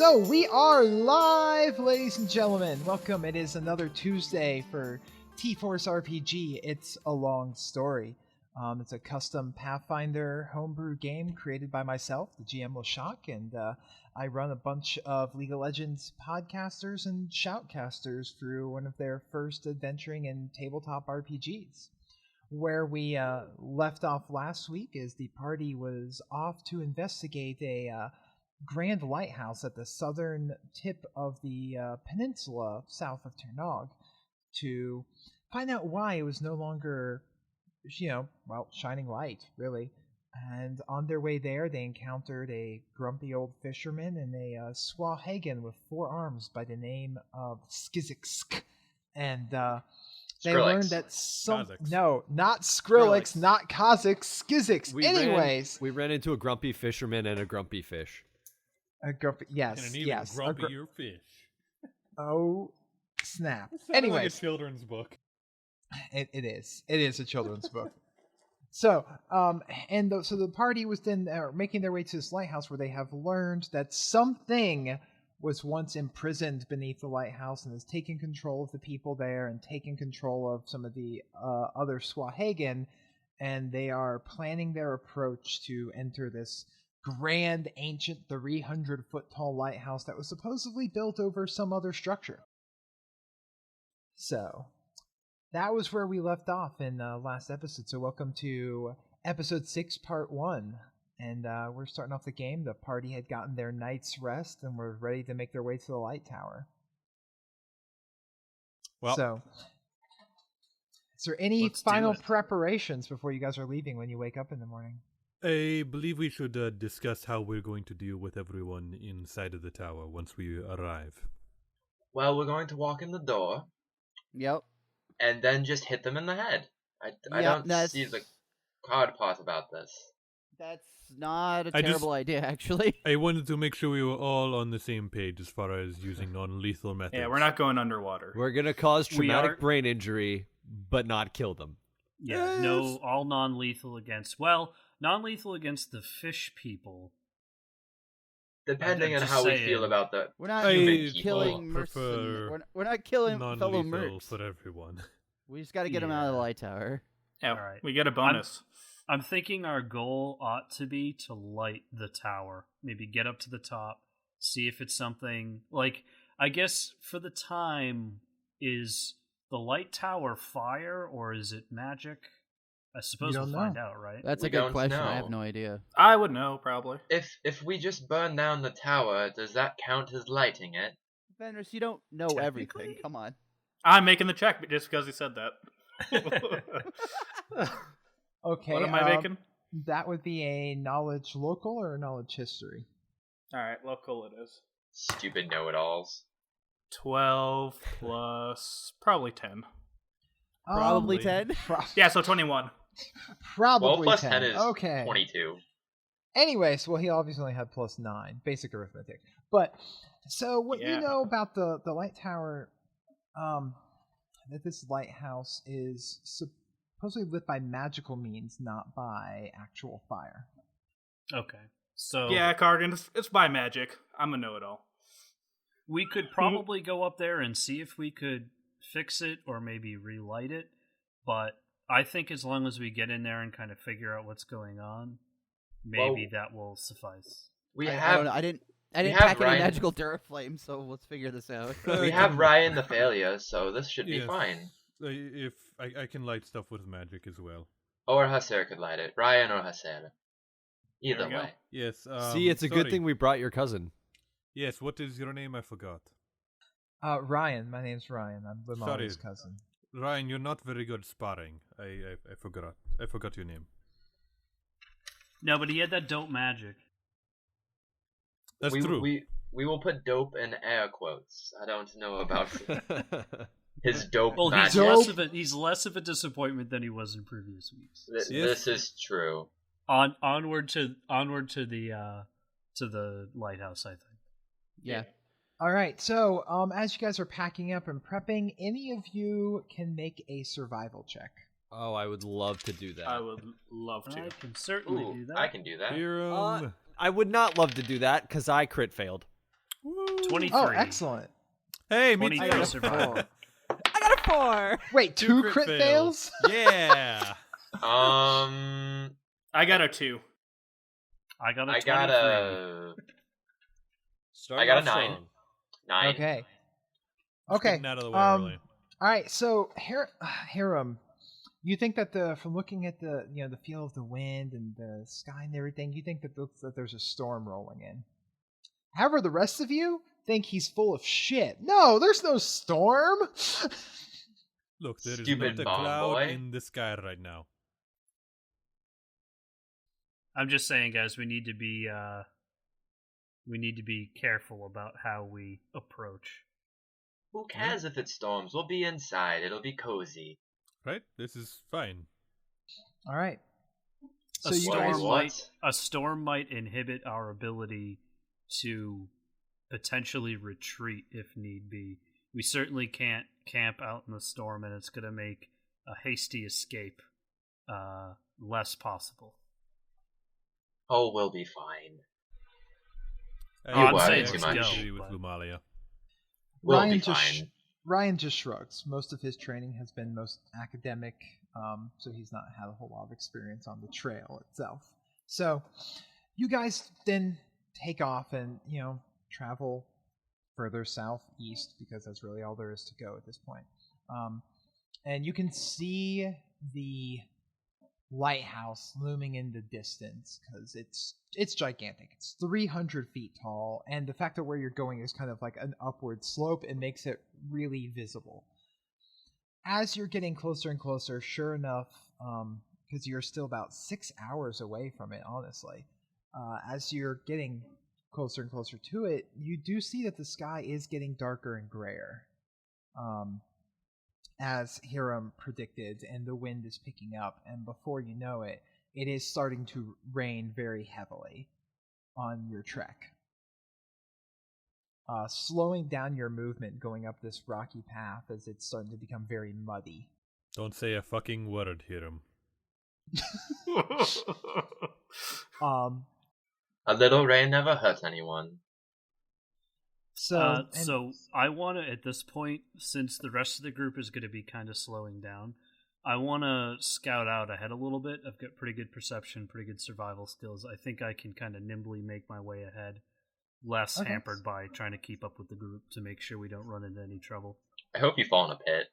So we are live, ladies and gentlemen. Welcome. It is another Tuesday for TForce RPG. It's a long story. It's a custom Pathfinder homebrew game created by myself, the GM Lashak, and I run a bunch of League of Legends podcasters and shoutcasters through one of their first adventuring in tabletop RPGs. Where we left off last week is the party was off to investigate a grand lighthouse at the southern tip of the peninsula south of Ternog to find out why it was no longer, shining light, really. And on their way there, they encountered a grumpy old fisherman and a Swahagan with 4 arms by the name of Skizix. And they learned that No, not Skrillex, not Kazakh, Skizix. We ran into a grumpy fisherman and a grumpy fish. A grumpy, yes, and an even grumpier fish. Oh, snap! Anyway, like a children's book. It is. It is a children's book. So, so the party was then making their way to this lighthouse where they have learned that something was once imprisoned beneath the lighthouse and has taken control of the people there and taken control of some of the other Swahagan, and they are planning their approach to enter this grand, ancient, 300-foot-tall lighthouse that was supposedly built over some other structure. So, that was where we left off in last episode. So welcome to Episode 6, Part 1. And we're starting off the game. The party had gotten their night's rest and were ready to make their way to the light tower. Well, so, is there any final preparations before you guys are leaving when you wake up in the morning? I believe we should discuss how we're going to deal with everyone inside of the tower once we arrive. Well, we're going to walk in the door. Yep. And then just hit them in the head. I don't see the hard part about this. That's not a terrible idea, actually. I wanted to make sure we were all on the same page as far as using non-lethal methods. Yeah, we're not going underwater. We're going to cause traumatic brain injury, but not kill them. Yeah, no, all non-lethal against... non-lethal against the fish people. Depending on how we feel about the we're not killing we're not killing fellow mercs for everyone. We just got to get them out of the light tower. Yeah, all right. We get a bonus. I'm thinking our goal ought to be to light the tower. Maybe get up to the top, see if it's something... I guess for the time, is the light tower fire or is it magic? I suppose we'll find out, right? That's a good question. I have no idea. I would know, probably. If we just burn down the tower, does that count as lighting it? Fenris, you don't know everything. Come on. I'm making the check just because he said that. Okay. What am I making? That would be a knowledge local or a knowledge history? Alright, local it is. Stupid know-it-alls. 12 plus probably 10. Probably 10? Yeah, so 21. Probably 12 plus 10. 10 is okay. 22. Anyways, he obviously only had plus 9. Basic arithmetic. But, so what you know about the light tower, that this lighthouse is supposedly lit by magical means, not by actual fire. Okay. So yeah, Cargan, it's by magic. I'm a know-it-all. We could probably go up there and see if we could fix it or maybe relight it, but I think as long as we get in there and kind of figure out what's going on, maybe that will suffice. I didn't pack any magical Duraflame, so let's figure this out. We have Ryan the Failure, so this should be fine. If I can light stuff with magic as well. Or Haser could light it. Ryan or Haser. Either way. Yes. See, it's a good thing we brought your cousin. Yes, what is your name? I forgot. Ryan. My name's Ryan. I'm Limali's cousin. Ryan, you're not very good sparring. I forgot. I forgot your name. No, but he had that dope magic. That's true. We will put dope in air quotes. I don't know about his dope magic. He's less of a disappointment than he was in previous weeks. This is true. Onward to the lighthouse, I think. Yeah. All right. So, as you guys are packing up and prepping, any of you can make a survival check. Oh, I would love to do that. I would love to. I can certainly do that. I can do that. I would not love to do that because I crit failed. Woo. 23. Oh, excellent. Hey, me 23 too. survival. I got a 4. Wait, two Two crit fails? Yeah. I got a 2. I got a I 23. got a Starting got a off 9. strong. 9. Okay. Just Okay. getting out of the way early. All right. So, Hiram, you think that from looking at the the feel of the wind and the sky and everything, you think that there's a storm rolling in. However, the rest of you think he's full of shit. No, there's no storm. Look, there is Stupid not a bomb cloud boy. in the sky right now. I'm just saying, guys, we need to be careful about how we approach. Who cares if it storms? We'll be inside. It'll be cozy. Right? This is fine. All right. So A you storm guys, might inhibit our ability to potentially retreat if need be. We certainly can't camp out in the storm, and it's going to make a hasty escape less possible. Oh, we'll be fine. I worry say too I much. agree with but- Lumalia. We'll Ryan be just fine. Ryan just shrugs. Most of his training has been most academic, so he's not had a whole lot of experience on the trail itself. So you guys then take off and travel further southeast because that's really all there is to go at this point. And you can see the lighthouse looming in the distance because it's gigantic. It's 300 feet tall, and the fact that where you're going is kind of like an upward slope, it makes it really visible. As you're getting closer and closer, sure enough, because you're still about 6 hours away from it, honestly, as you're getting closer and closer to it, you do see that the sky is getting darker and grayer. As Hiram predicted, and the wind is picking up, and before you know it, it is starting to rain very heavily on your trek. Slowing down your movement going up this rocky path as it's starting to become very muddy. Don't say a fucking word, Hiram. A little rain never hurt anyone. So I want to, at this point, since the rest of the group is going to be kind of slowing down, I want to scout out ahead a little bit. I've got pretty good perception, pretty good survival skills. I think I can kind of nimbly make my way ahead, less hampered by trying to keep up with the group to make sure we don't run into any trouble. I hope you fall in a pit.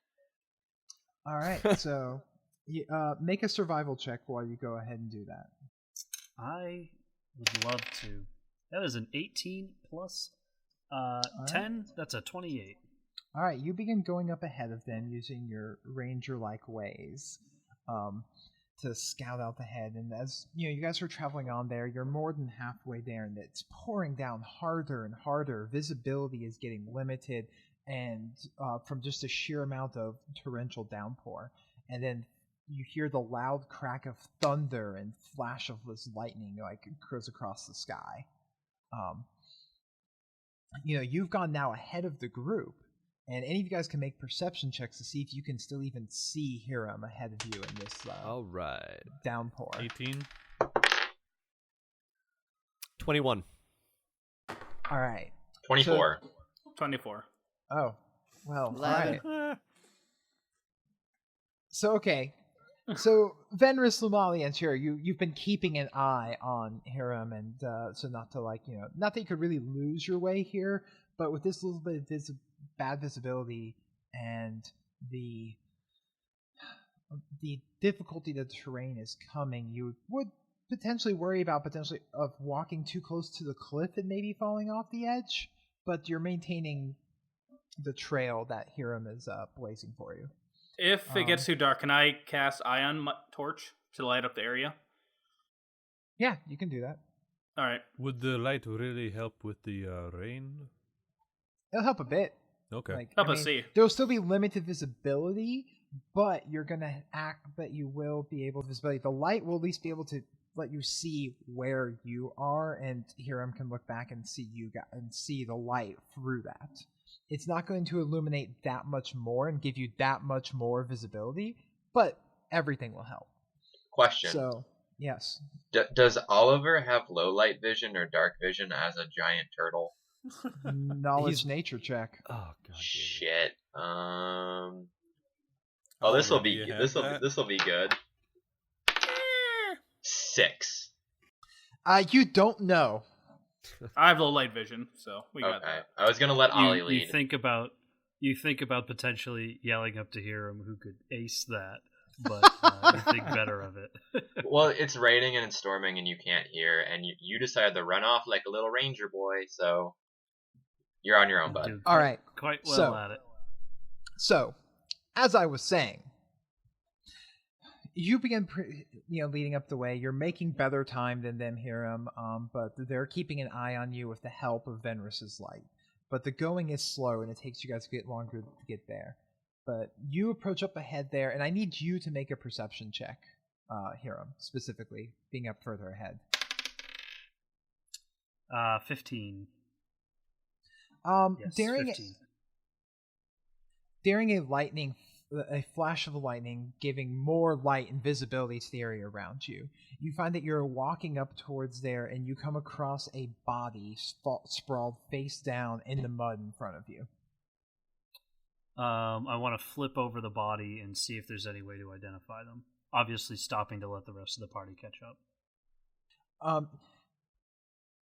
All right, so make a survival check while you go ahead and do that. I would love to. That is an 18 plus 10. That's a 28. All right, you begin going up ahead of them using your ranger-like ways to scout out the head. And as you guys are traveling on there, you're more than halfway there, and it's pouring down harder and harder. Visibility is getting limited, and from just a sheer amount of torrential downpour. And then you hear the loud crack of thunder and flash of this lightning goes across the sky. You've gone now ahead of the group, and any of you guys can make perception checks to see if you can still even see Hiram ahead of you in this All right. downpour. 18. 21. All right. 24. 24. Oh, well, 11. all right. So, okay. So, Venris, Lumali, and Shira, you've been keeping an eye on Hiram, and so not to not that you could really lose your way here, but with this little bit of bad visibility and the difficulty that the terrain is coming, you would potentially worry about of walking too close to the cliff and maybe falling off the edge, but you're maintaining the trail that Hiram is blazing for you. If it gets too dark, can I cast Ion Torch to light up the area? Yeah, you can do that. All right. Would the light really help with the rain? It'll help a bit. Okay. Help us see. There'll still be limited visibility, but you will be able to visibility. The light will at least be able to let you see where you are, and Hiram can look back and see you and see the light through that. It's not going to illuminate that much more and give you that much more visibility, but everything will help. Question. So, yes. Does Oliver have low light vision or dark vision as a giant turtle? Knowledge nature check. Oh god. Damn it. Shit. Oh, Oh, this will do be you have this will that? this will be good. 6. You don't know. I have low light vision, so we got Okay. that. I was gonna let Ollie You lead. think about potentially yelling up to Hiram who could ace that, but you think better of it. Well, it's raining and it's storming and you can't hear, and you decided to run off like a little ranger boy, so you're on your own, bud. Do All right. quite well So- at it. So, as I was saying, you begin, leading up the way. You're making better time than them, Hiram, but they're keeping an eye on you with the help of Venris's light. But the going is slow, and it takes you guys a bit longer to get there. But you approach up ahead there, and I need you to make a perception check, Hiram, specifically, being up further ahead. 15. Yes, During 15. During a flash of lightning giving more light and visibility to the area around you, you find that you're walking up towards there and you come across a body sprawled face down in the mud in front of you. I want to flip over the body and see if there's any way to identify them. Obviously stopping to let the rest of the party catch up.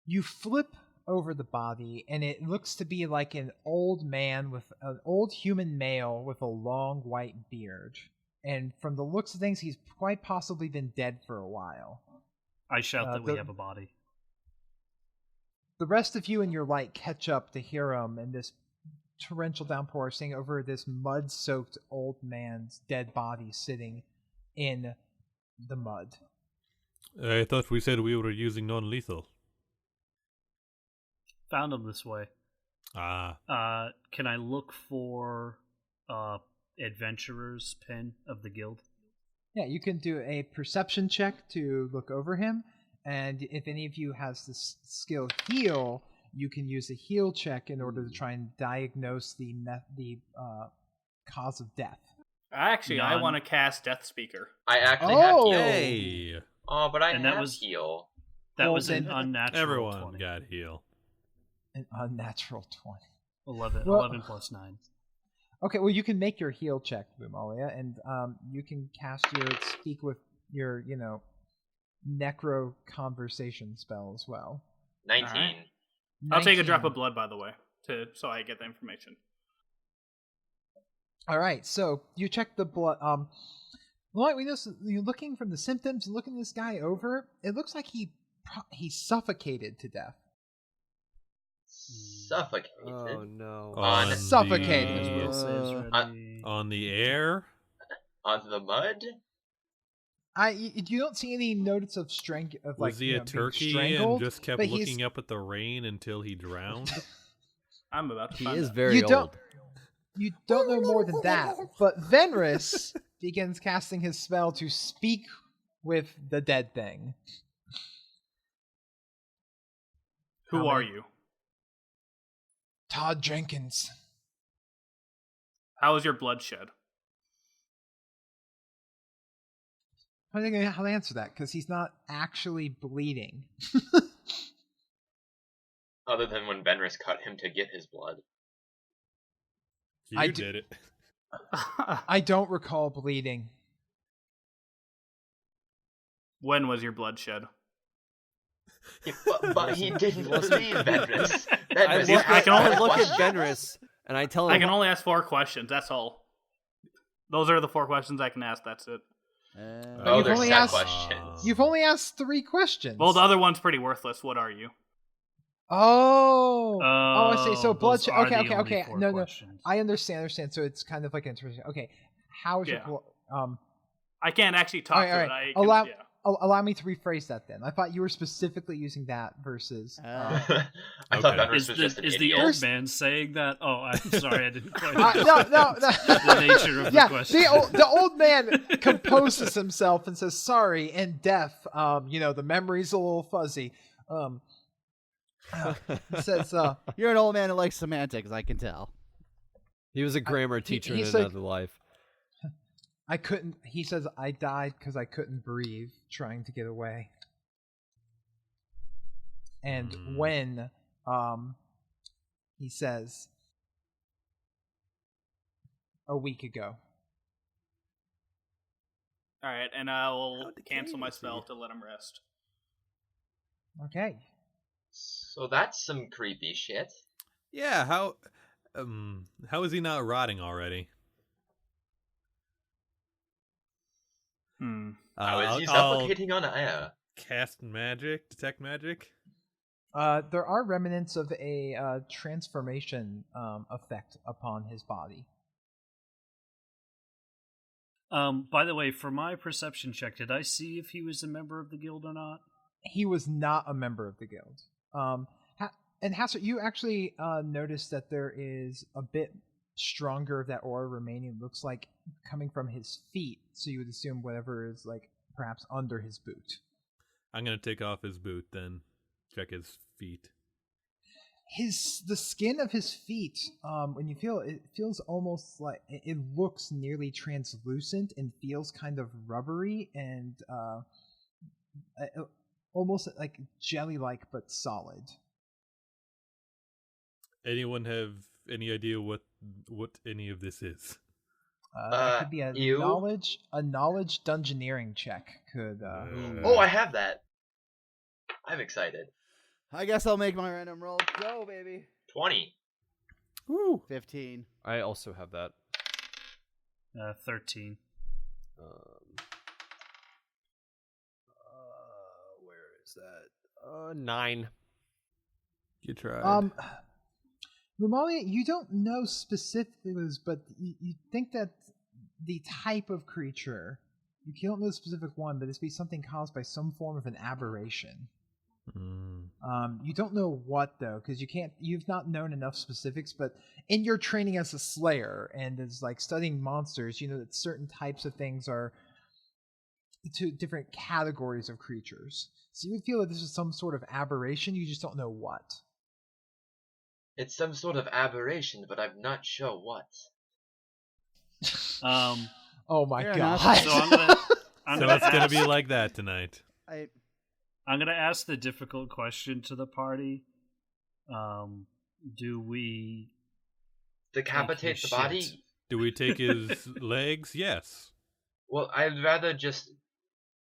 You flip over the body, and it looks to be like an old man with an old human male with a long white beard. And from the looks of things, he's quite possibly been dead for a while. I shout that we have a body. The rest of you and your light catch up to Hiram and this torrential downpour, seeing over this mud-soaked old man's dead body sitting in the mud. I thought we said we were using non-lethal. Found him this way. Ah. Can I look for adventurer's pin of the guild? Yeah, you can do a perception check to look over him, and if any of you has the skill heal, you can use a heal check in order to try and diagnose the cause of death. Actually, I None. want to cast Death Speaker. I actually have Oh! heal. Hey! Oh, but I And that have was- heal. That Well, was an then- unnatural Everyone 20. got heal. An unnatural 20. 11, Well- 11 plus 9. Okay, well, you can make your heal check, Bumalia, and you can cast your speak with your, necro conversation spell as well. 19. Alright. I'll take a drop 19. of blood, by the way, so I get the information. All right, so you check the blood. Like we know, you're looking from the symptoms, looking this guy over. It looks like he suffocated to death. Suffocated. Oh no. On Suffocated. As Will says, Uh, ready. On the air? On the mud? You don't see any notice of strength of Was he a being turkey and strangled, just kept but he's- looking up at the rain until he drowned? I'm about to He find is out. very You don't- old. You don't know more than that, but Venris begins casting his spell to speak with the dead thing. Who How are many- you? Todd Jenkins. How is your blood shed? I don't know how to answer that because he's not actually bleeding. Other than when Benris cut him to get his blood. You I did it. I don't recall bleeding. When was your blood shed? Yeah, but he didn't believe Benris. I Benris, look, I at, can only I look at question. Benris and I tell him. I can only ask 4 questions, that's all. Those are the 4 questions I can ask, that's it. Oh, You've there's only set asked- questions. You've only asked 3 questions. Well, the other one's pretty worthless. What are you? Oh, I see. So Oh, blood. those are the only Okay. 4 No. questions. I understand. So it's kind of like interesting. Okay, how's Yeah. your I can't actually talk Alright, to alright. it. I can, Allow- yeah. allow me to rephrase that then. I thought you were specifically using that versus. I thought Okay. Benris Is was the, just an is the idiot. old man saying that? Oh, I'm sorry, I didn't quite No. the nature of Yeah, the question. the old man composes himself and says sorry and deaf. The memory's a little fuzzy. He says, You're an old man who likes semantics, I can tell. He was a grammar teacher in he's like- another life. I couldn't. He says I died because I couldn't breathe trying to get away. And when He says, a week ago. All right, and I'll How cancel my decayed is spell he? to let him rest. Okay. So that's some creepy shit. Yeah, how is he not rotting already? How is he I'll suffocating on air? cast magic, detect magic. There are remnants of a transformation effect upon his body. By the way, for my perception check, did I see if he was a member of the guild or not? He was not a member of the guild. And Hassel, you actually noticed that there is a bit stronger of that aura remaining. Looks like coming from his feet, so you would assume whatever is like perhaps under his boot. I'm gonna take off his boot then. Check his feet. The skin of his feet, when you feel it, feels almost like it looks nearly translucent and feels kind of rubbery and almost like jelly-like but solid. Anyone have any idea what any of this is? That could be a you? knowledge dungeoneering check. Could Oh, I have that. I'm excited. I guess I'll make my random roll. Go, baby. 20. Woo. 15. I also have that. 13. Where is that? 9. You tried. Lumalia, you don't know specifically this, but you think that the type of creature, you don't know the specific one, but it's be something caused by some form of an aberration. You don't know what though, because you've not known enough specifics, but in your training as a slayer and as like studying monsters, you know that certain types of things are to different categories of creatures. So you would feel that this is some sort of aberration, you just don't know what. It's some sort of aberration, but I'm not sure what. Oh my Fair god. enough. So I'm So gonna it's gonna ask, be like that tonight. I'm gonna ask the difficult question to the party. Do we Decapitate the body? shit. Do we take his legs? Yes. Well, I'd rather just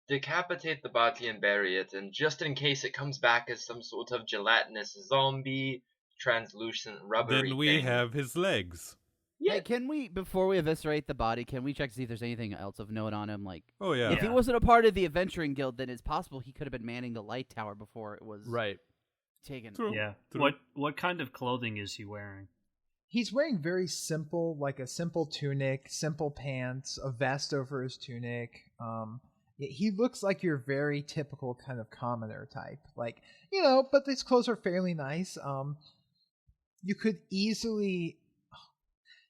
decapitate the body and bury it, and just in case it comes back as some sort of gelatinous zombie, translucent rubbery Then we thing. have his legs. Yeah. Hey, can we, before we eviscerate the body, can we check to see if there's anything else of note on him? Like, Oh yeah. if he wasn't a part of the adventuring guild, then it's possible he could have been manning the light tower before it was Right. taken. True. Yeah. True. What kind of clothing is he wearing? He's wearing very simple, like a simple tunic, simple pants, a vest over his tunic. He looks like your very typical kind of commoner type. Like, you know, but these clothes are fairly nice. You could easily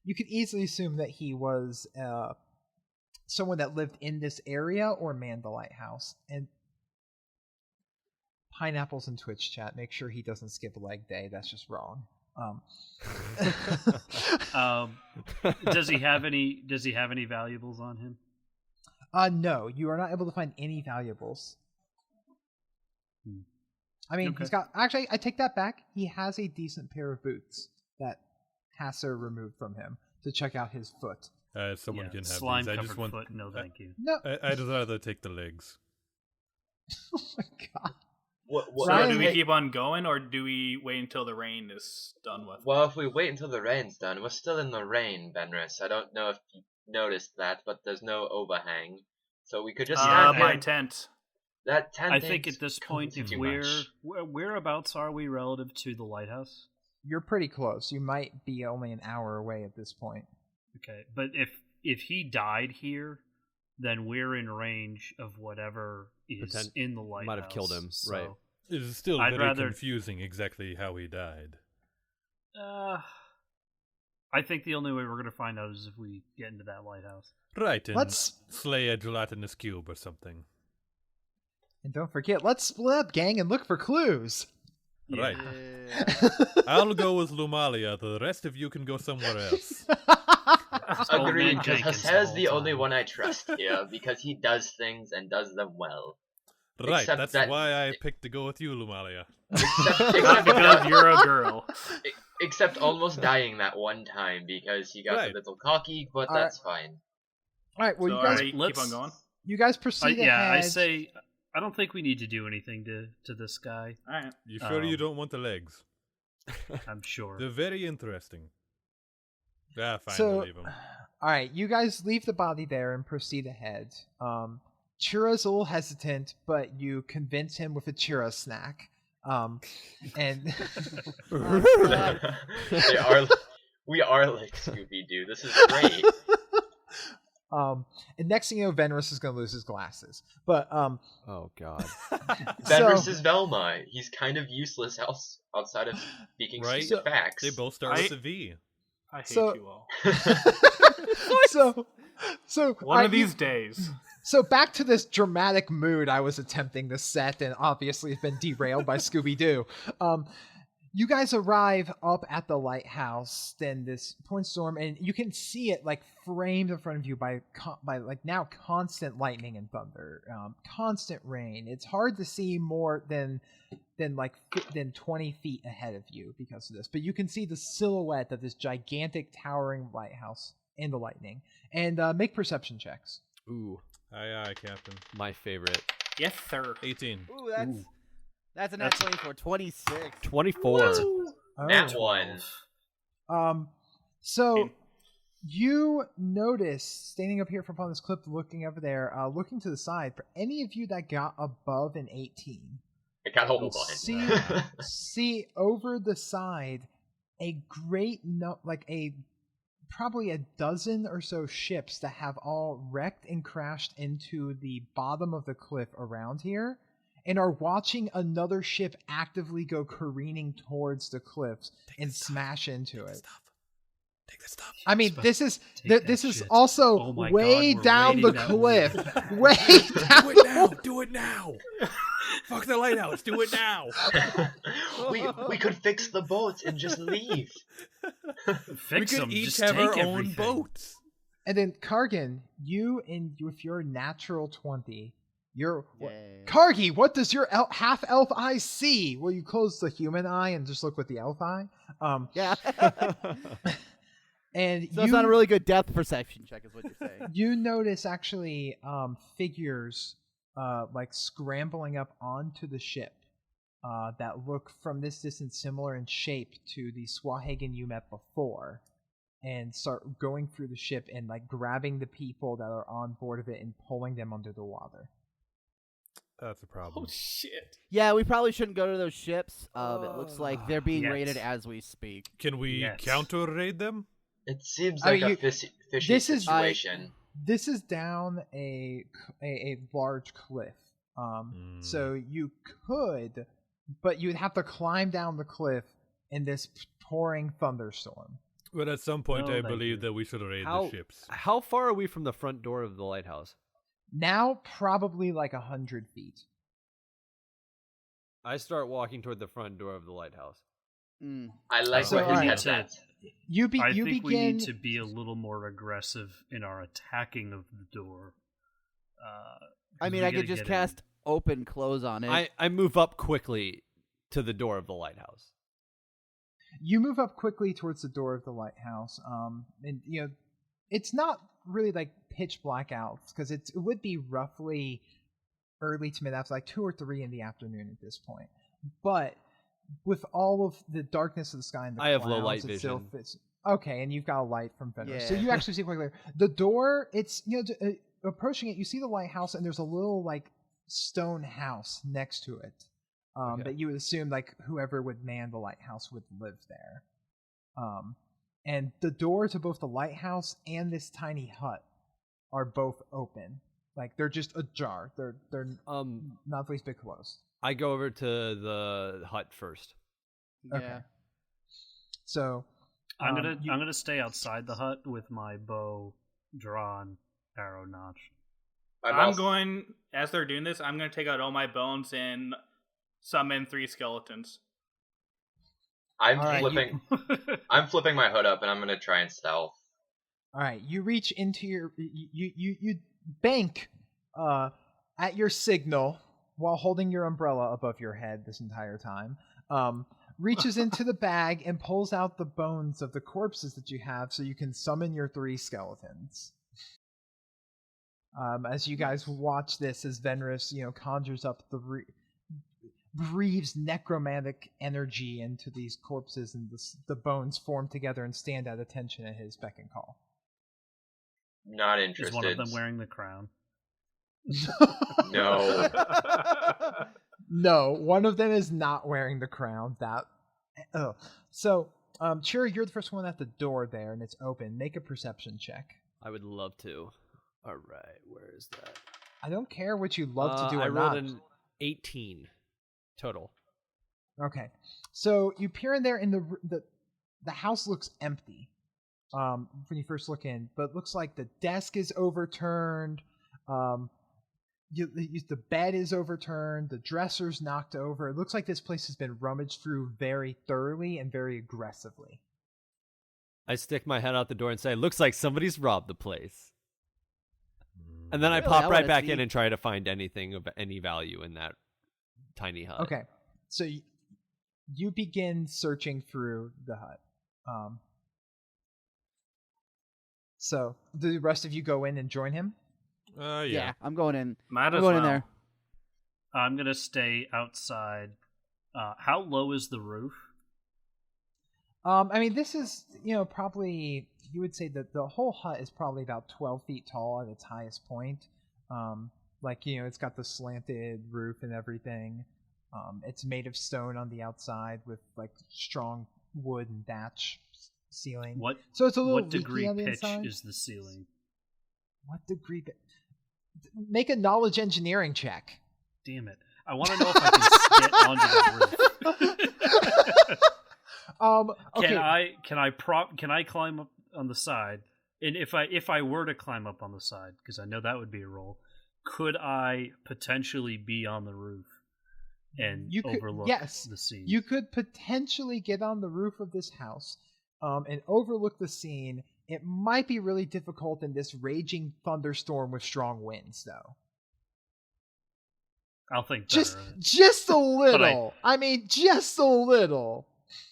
assume that he was someone that lived in this area or manned the lighthouse. And Pineapples in Twitch chat, make sure he doesn't skip a leg day. That's just wrong. Does he have any valuables on him? No, you are not able to find any valuables. I mean, Okay. he's got. Actually, I take that back. He has a decent pair of boots that Hasser removed from him to check out his foot. Someone Yeah, can have slime these. I covered just want. foot. No, thank you. No. I'd rather take the legs. Oh my god. What, So Ryan, do we hey- keep on going, or do we wait until the rain is done with? Well, if we wait until the rain's done, we're still in the rain, Benris. I don't know if you noticed that, but there's no overhang. So we could just stand my here. tent. That tent I think ain't at this point, cozy if too we're much. whereabouts are we relative to the lighthouse? You're pretty close. You might be only an hour away at this point. Okay, but if he died here, then we're in range of whatever is in the lighthouse. might have killed him, so, right. It's still I'd very rather- confusing exactly how he died. I think the only way we're going to find out is if we get into that lighthouse. Right, and Let's- slay a gelatinous cube or something. And don't forget, let's split up, gang, and look for clues. Right. Yeah. I'll go with Lumalia. The rest of you can go somewhere else. Old Agreed, man because Jenkins Hassel's whole the only time. one I trust here, because he does things and does them well. Right, Except that's that- why I picked to go with you, Lumalia. Except, Not except because that, you're a girl. Except almost dying that one time because he got Right. a little cocky, but Alright. that's fine. All right. Well, So you guys, alright, keep let's- on going. you guys proceed yeah, ahead. I say I don't think we need to do anything to this guy. All right. You sure you Um, don't want the legs? I'm sure. They're very interesting. Ah, fine, So- we'll leave 'em. All right, you guys leave the body there and proceed ahead. Chira's a little hesitant, but you convince him with a Chira snack. And We are like Scooby Doo. This is great. and next thing you know, Venrus is gonna lose his glasses. But Oh God. Venrus so- is Velma. He's kind of useless outside of speaking Right? stupid facts. They both start with a V. I hate So- you all. so One I- of these days. So back to this dramatic mood I was attempting to set, and obviously has been derailed by Scooby Doo. You guys arrive up at the lighthouse, then this point storm, and you can see it like framed in front of you by like now constant lightning and thunder, constant rain. It's hard to see more than 20 feet ahead of you because of this, but you can see the silhouette of this gigantic towering lighthouse in the lightning. And make perception checks. Ooh, Aye, Captain. my favorite. Yes, sir. 18. Ooh, that's a nat 20 for 26. 24. Nat Oh. one. So you notice standing up here from upon this cliff, looking over there, looking to the side. For any of you that got above an 18, I got a whole you'll bunch. see over the side a great probably a dozen or so ships that have all wrecked and crashed into the bottom of the cliff around here, and are watching another ship actively go careening towards the cliffs and smash into it. Take the stuff. I mean, Supposed this is take that this is shit. also Oh my way God, we're down the waiting that cliff. move. Way down. Do it now! Do it now! Fuck the lighthouse! Do it now! we could fix the boats and just leave. Fix we them. could each Just have take our own everything. boats. And then Kargan, you with your natural 20, Kargi, what does your half elf eye see? Will you close the human eye and just look with the elf eye? Yeah. And So it's not a really good depth perception check, is what you're saying. you notice actually figures like scrambling up onto the ship that look from this distance similar in shape to the Swahagan you met before, and start going through the ship and like grabbing the people that are on board of it and pulling them under the water. That's a problem. Oh shit. Yeah, we probably shouldn't go to those ships. It looks like they're being Yes. raided as we speak. Can we Yes. counter raid them? It seems I like mean, a fishy this is- situation. This is down a large cliff. So you could, but you'd have to climb down the cliff in this pouring thunderstorm. But at some point, No, I thank believe you. that we should raid How the ships. how far are we from the front door of the lighthouse? Now probably like 100 feet. I start walking toward the front door of the lighthouse. Mm. I like So, what his alright. head says. You I you think we begin. need to be a little more aggressive in our attacking of the door. I mean, I could just cast open close on it. I move up quickly to the door of the lighthouse. You move up quickly towards the door of the lighthouse. And you know, it's not really like pitch black out because it would be roughly early to mid afternoon, like 2 or 3 in the afternoon at this point. But with all of the darkness of the sky and the I have clouds, low light it still vision. fits. Okay, and you've got a light from Fenrir, so Yeah. you actually see quite clear. The door, it's approaching it. You see the lighthouse, and there's a little like stone house next to it. Okay. That you would assume like whoever would man the lighthouse would live there. And the door to both the lighthouse and this tiny hut are both open. Like they're just ajar. They're not the least bit closed. I go over to the hut first. Okay. Yeah. So I'm you- gonna stay outside the hut with my bow drawn, arrow notch. I'm going, as they're doing this, I'm going to take out all my bones and summon 3 skeletons. I'm Alright, flipping. I'm flipping my hood up, and I'm gonna try and stealth. all right, you reach into your you bank at your signal while holding your umbrella above your head this entire time. reaches into the bag and pulls out the bones of the corpses that you have so you can summon your 3 skeletons. As you guys watch this, as Venris, conjures up breathes necromantic energy into these corpses, and the bones form together and stand at attention at his beck and call. Not interested. Is one of them wearing the crown? No. No, one of them is not wearing the crown. So, Chira, you're the first one at the door there, and it's open. Make a perception check. I would love to. All right, where is that? I don't care what you love to do or I not. rolled an 18 total. Okay, so you peer in there, and the house looks empty when you first look in, but it looks like the desk is overturned. The bed is overturned. The dresser's knocked over. It looks like this place has been rummaged through very thoroughly and very aggressively. I stick my head out the door and say, "Looks like somebody's robbed the place." And then I Really? pop I right wanna back see. in and try to find anything of any value in that tiny hut. Okay, so you begin searching through the hut. So the rest of you go in and join him? Yeah, I'm going in. Might I'm as going well. in there. I'm gonna stay outside. How low is the roof? I mean, this is, probably, you would say that the whole hut is probably about 12 feet tall at its highest point. It's got the slanted roof and everything. It's made of stone on the outside with, strong wood and thatch ceiling. So it's a little what degree leaky on the pitch inside. is the ceiling? What degree? Make a knowledge engineering check. Damn it! I want to know if I can get onto the roof. Okay. Can I climb up on the side? And if I were to climb up on the side, because I know that would be a roll, could I potentially be on the roof and overlook the scene? You could potentially get on the roof of this house and overlook the scene. It might be really difficult in this raging thunderstorm with strong winds, though. I'll think better of it. Just a little. Just a little.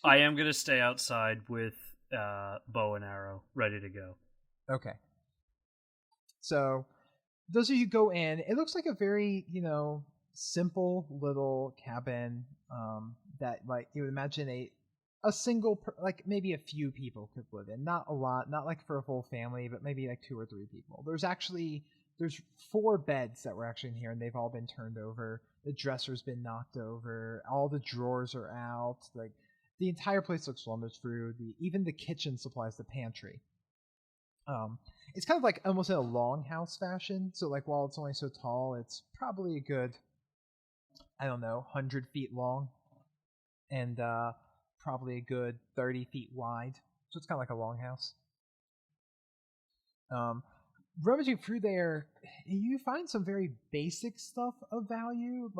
I am going to stay outside with bow and arrow ready to go. Okay. So, those of you go in, it looks like a very, simple little cabin that, you would imagine a single, maybe a few people could live in. Not a lot, not for a whole family, but maybe 2 or 3 people. There's 4 beds that were actually in here, and they've all been turned over. The dresser's been knocked over. All the drawers are out. The entire place looks rummaged through. Even the kitchen supplies the pantry. It's kind of almost in a longhouse fashion. So while it's only so tall, it's probably a good, 100 feet long, and probably a good 30 feet wide. So it's kind of like a longhouse. Rummaging through there, you find some very basic stuff of value,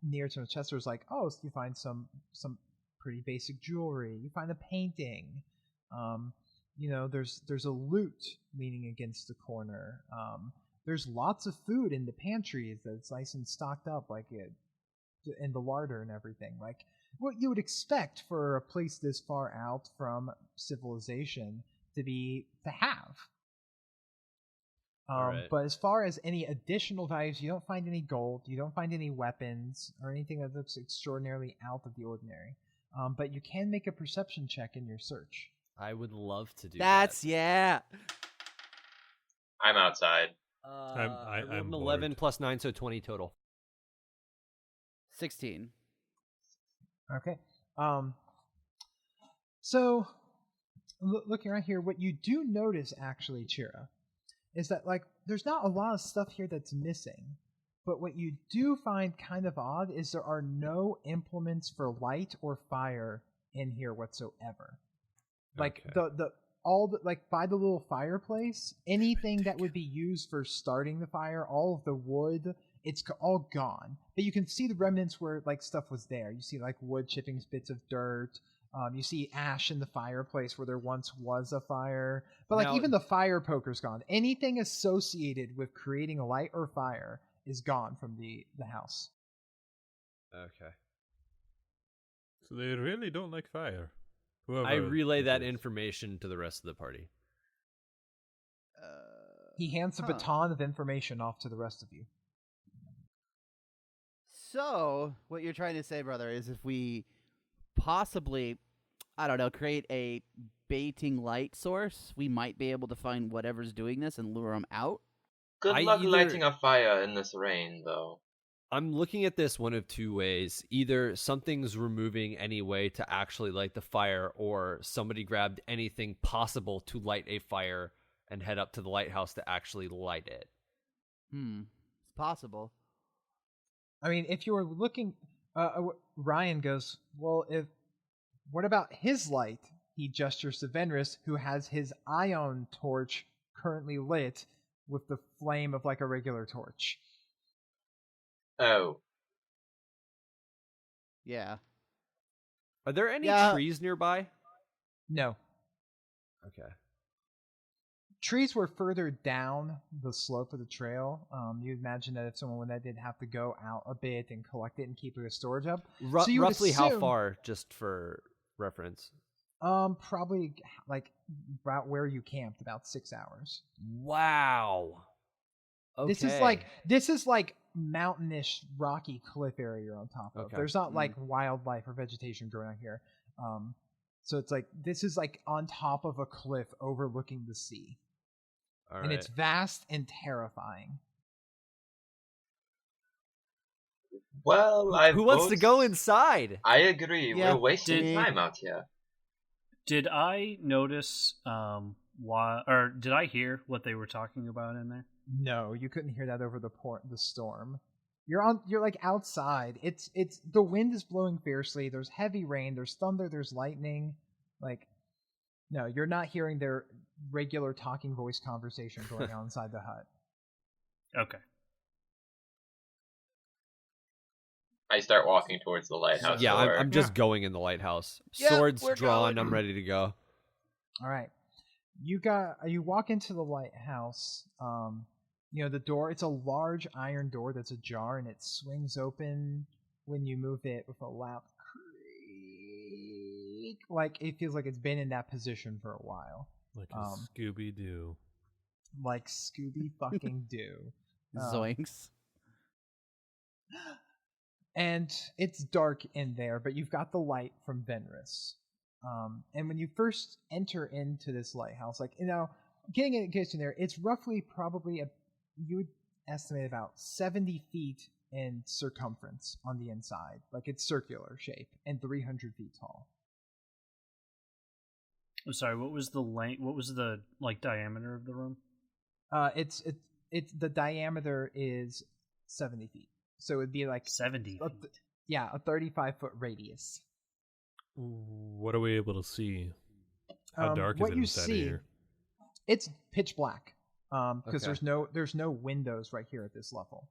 near to the chest. There's so you find some pretty basic jewelry. You find a painting. There's a lute leaning against the corner. There's lots of food in the pantries that's nice and stocked up, in the larder and everything. What you would expect for a place this far out from civilization to have. Right. But as far as any additional values, you don't find any gold, you don't find any weapons, or anything that looks extraordinarily out of the ordinary. But you can make a perception check in your search. I would love to do Yeah. I'm outside. that. I rolled am an 11 bored. plus 9, so 20 total. 16. Okay. So, looking around here, what you do notice, actually, Chira, is that, there's not a lot of stuff here that's missing. But what you do find kind of odd is there are no implements for light or fire in here whatsoever. Okay. By the little fireplace, anything that would be used for starting the fire, all of the wood, it's all gone. But you can see the remnants where stuff was there. You see wood chippings, bits of dirt. You see ash in the fireplace where there once was a fire. But Now- even the fire poker's gone. Anything associated with creating a light or fire is gone from the house. Okay. So they really don't like fire. I Whoever relay it that is. information to the rest of the party. He hands a Huh. baton of information off to the rest of you. So, what you're trying to say, brother, is if we possibly, I don't know, create a baiting light source, we might be able to find whatever's doing this and lure them out? Good I luck either- lighting a fire in this rain, though. I'm looking at this one of two ways. Either something's removing any way to actually light the fire, or somebody grabbed anything possible to light a fire and head up to the lighthouse to actually light it. It's possible. I mean, if you were looking, Ryan goes, well, what about his light? He gestures to Venris, who has his ion torch currently lit with the flame of like a regular torch. Oh. Yeah. Are there any Yeah. trees nearby? No. Okay. Trees were further down the slope of the trail. You'd imagine that if someone did have to go out a bit and collect it and keep it as storage up. So you would Roughly how assume- far, just for reference? Probably like about where you camped, about 6 hours. Wow. Okay. This is like mountainish, rocky cliff area you're on top of. Okay. There's not like wildlife or vegetation growing on here. So it's like this is like on top of a cliff overlooking the sea. All And right. it's vast and terrifying. Well, Who wants to go inside? I agree. Yeah. We're wasting Did- time out here. Did I notice why, or did I hear what they were talking about in there? No, you couldn't hear that over the storm. You're like outside. It's the wind is blowing fiercely. There's heavy rain, there's thunder, there's lightning. Like no, you're not hearing their regular talking voice conversation going on inside the hut. Okay. I start walking towards the lighthouse Yeah, door. I'm just going in the lighthouse. Yeah, Swords we're drawn. going. I'm ready to go. All right. You walk into the lighthouse. The door, it's a large iron door that's ajar and it swings open when you move it with a loud creak. Like it feels like it's been in that position for a while. Like a Scooby-Doo. Like Scooby fucking Doo. Zoinks. And it's dark in there, but you've got the light from Venris. And when you first enter into this lighthouse, getting in case in there, it's roughly probably you would estimate about 70 feet in circumference on the inside. Like it's circular shape and 300 feet tall. I'm sorry. What was the length? What was the diameter of the room? It's the diameter is 70 feet. So it would be like 70 feet. Yeah, a 35-foot radius. What are we able to see? How dark is what it you inside see, of here? It's pitch black. Because Okay. there's no windows right here at this level.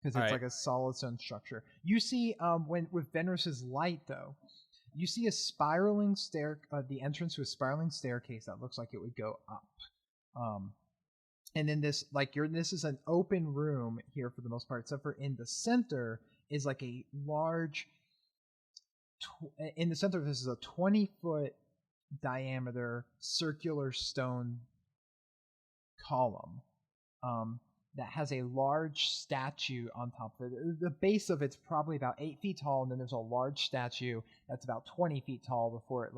Because it's All right. like a solid stone structure. You see, with Venris's light though, you see a spiraling the entrance to a spiraling staircase that looks like it would go up. And then this is an open room here for the most part, except for in the center is like a large. In the center of this is a 20-foot diameter circular stone column that has a large statue on top of it. The base of it's probably about 8 feet tall, and then there's a large statue that's about 20 feet tall before it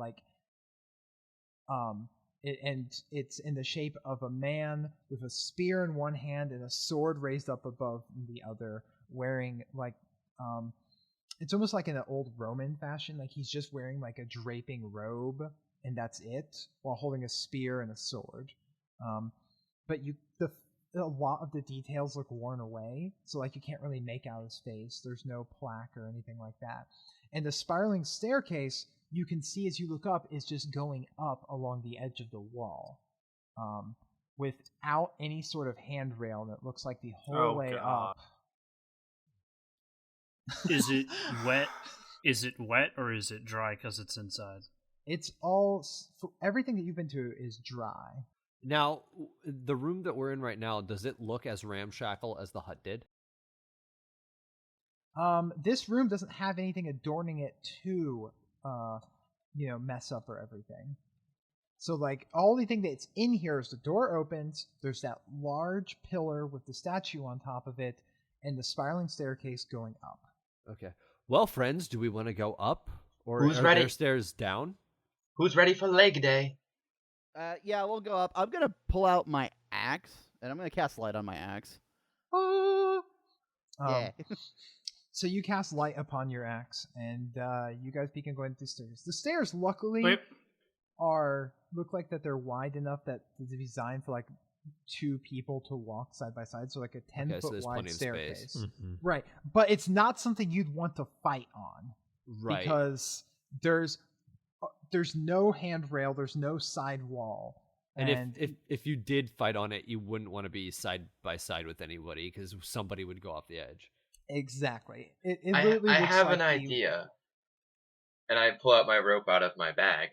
and it's in the shape of a man with a spear in one hand and a sword raised up above the other, wearing it's almost like in an old Roman fashion, like he's just wearing like a draping robe and that's it, while holding a spear and a sword. But a lot of the details look worn away, so you can't really make out his face. There's no plaque or anything like that. And the spiraling staircase, you can see as you look up, is just going up along the edge of the wall, without any sort of handrail, and it looks like the whole way God. up. Is it wet? Is it wet or is it dry because it's inside? It's all everything that you've been to is dry. Now, the room that we're in right now, does it look as ramshackle as the hut did? This room doesn't have anything adorning it to mess up or everything. So like all the thing that's in here is the door opens, there's that large pillar with the statue on top of it, and the spiraling staircase going up. Okay. Well, friends, do we want to go up, or Who's are ready? there stairs down? Who's ready for leg day? Yeah, we'll go up. I'm gonna pull out my axe, and I'm gonna cast light on my axe. Yeah. So you cast light upon your axe, and you guys begin going up the stairs. The stairs, luckily, Wait. look like that they're wide enough that they're designed for like 2 people to walk side by side, so like a 10-foot so there's wide plenty of space. staircase. Mhm. Right, but it's not something you'd want to fight on Right. because there's no handrail, there's no side wall, And if you did fight on it, you wouldn't want to be side by side with anybody because somebody would go off the edge. exactly, it I literally looks have like an idea. And I pull out my rope out of my bag.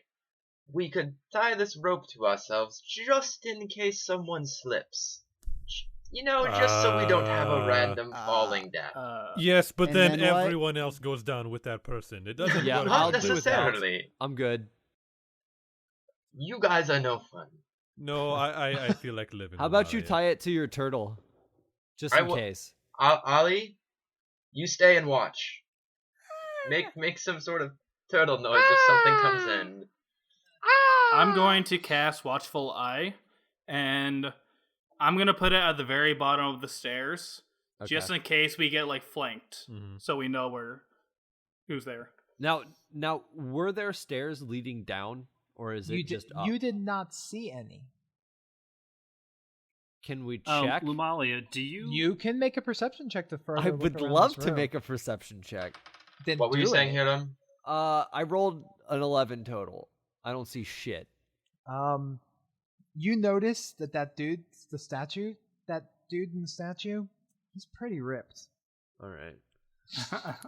We could tie this rope to ourselves just in case someone slips. Just so we don't have a random falling death. Yes, but And then then what? everyone else goes down with that person. It doesn't Yeah, work. I'll Not do with that. necessarily. I'm good. You guys are no fun. No, I feel like living. How about you without tie it to your turtle, just I in will- case? Ollie, you stay and watch. Make some sort of turtle noise if something comes in. I'm going to cast Watchful Eye, and I'm going to put it at the very bottom of the stairs, just in case we get, like, flanked, Mhm. so we know who's there. Now, were there stairs leading down, or is it just up? you did not see any. Can we check? Lumalia, do you? You can make a perception check to further I look would around love this to room. make a perception check. Then What were you do saying, it. Hiram? I rolled an 11 total. I don't see shit. You notice that dude in the statue, he's pretty ripped. All right.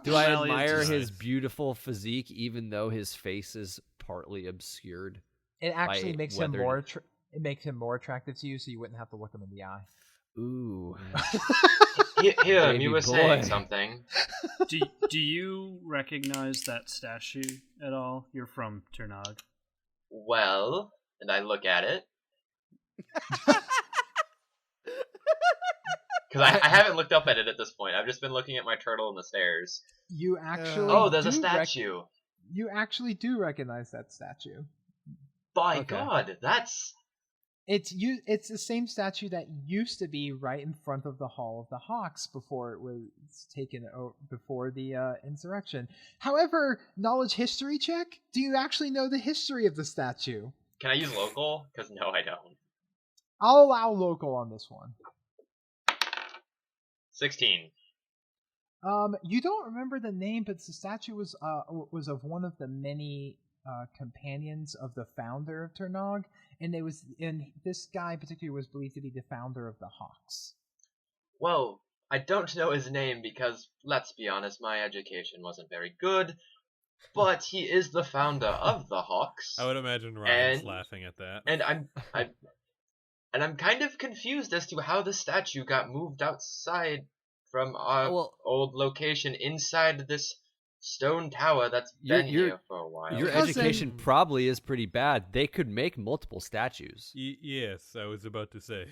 Do I Lumalia, admire does- his beautiful physique, even though his face is partly obscured? It actually By makes him weathered- more attractive to you, so you wouldn't have to look him in the eye. Ooh. Hiram, Baby you were boy. saying something. Do you recognize that statue at all? You're from Turnog. Well, and I look at it. Because I haven't looked up at it at this point. I've just been looking at my turtle in the stairs. You actually Oh, there's a do statue. you actually do recognize that statue. By Okay. God, that's... It's the same statue that used to be right in front of the Hall of the Hawks before it was taken before the insurrection. However, knowledge history check. Do you actually know the history of the statue? Can I use local? Because no, I don't. I'll allow local on this one. 16. You don't remember the name, but the statue was of one of the many companions of the founder of Turnog, and this guy particularly was believed to be the founder of the Hawks. Well, I don't know his name because, let's be honest, my education wasn't very good. But he is the founder of the Hawks. I would imagine Ryan's And- laughing at that. And I'm kind of confused as to how the statue got moved outside from our old location inside this stone tower that's been here for a while. Your Cousin- education probably is pretty bad. They could make multiple statues. Yes, I was about to say.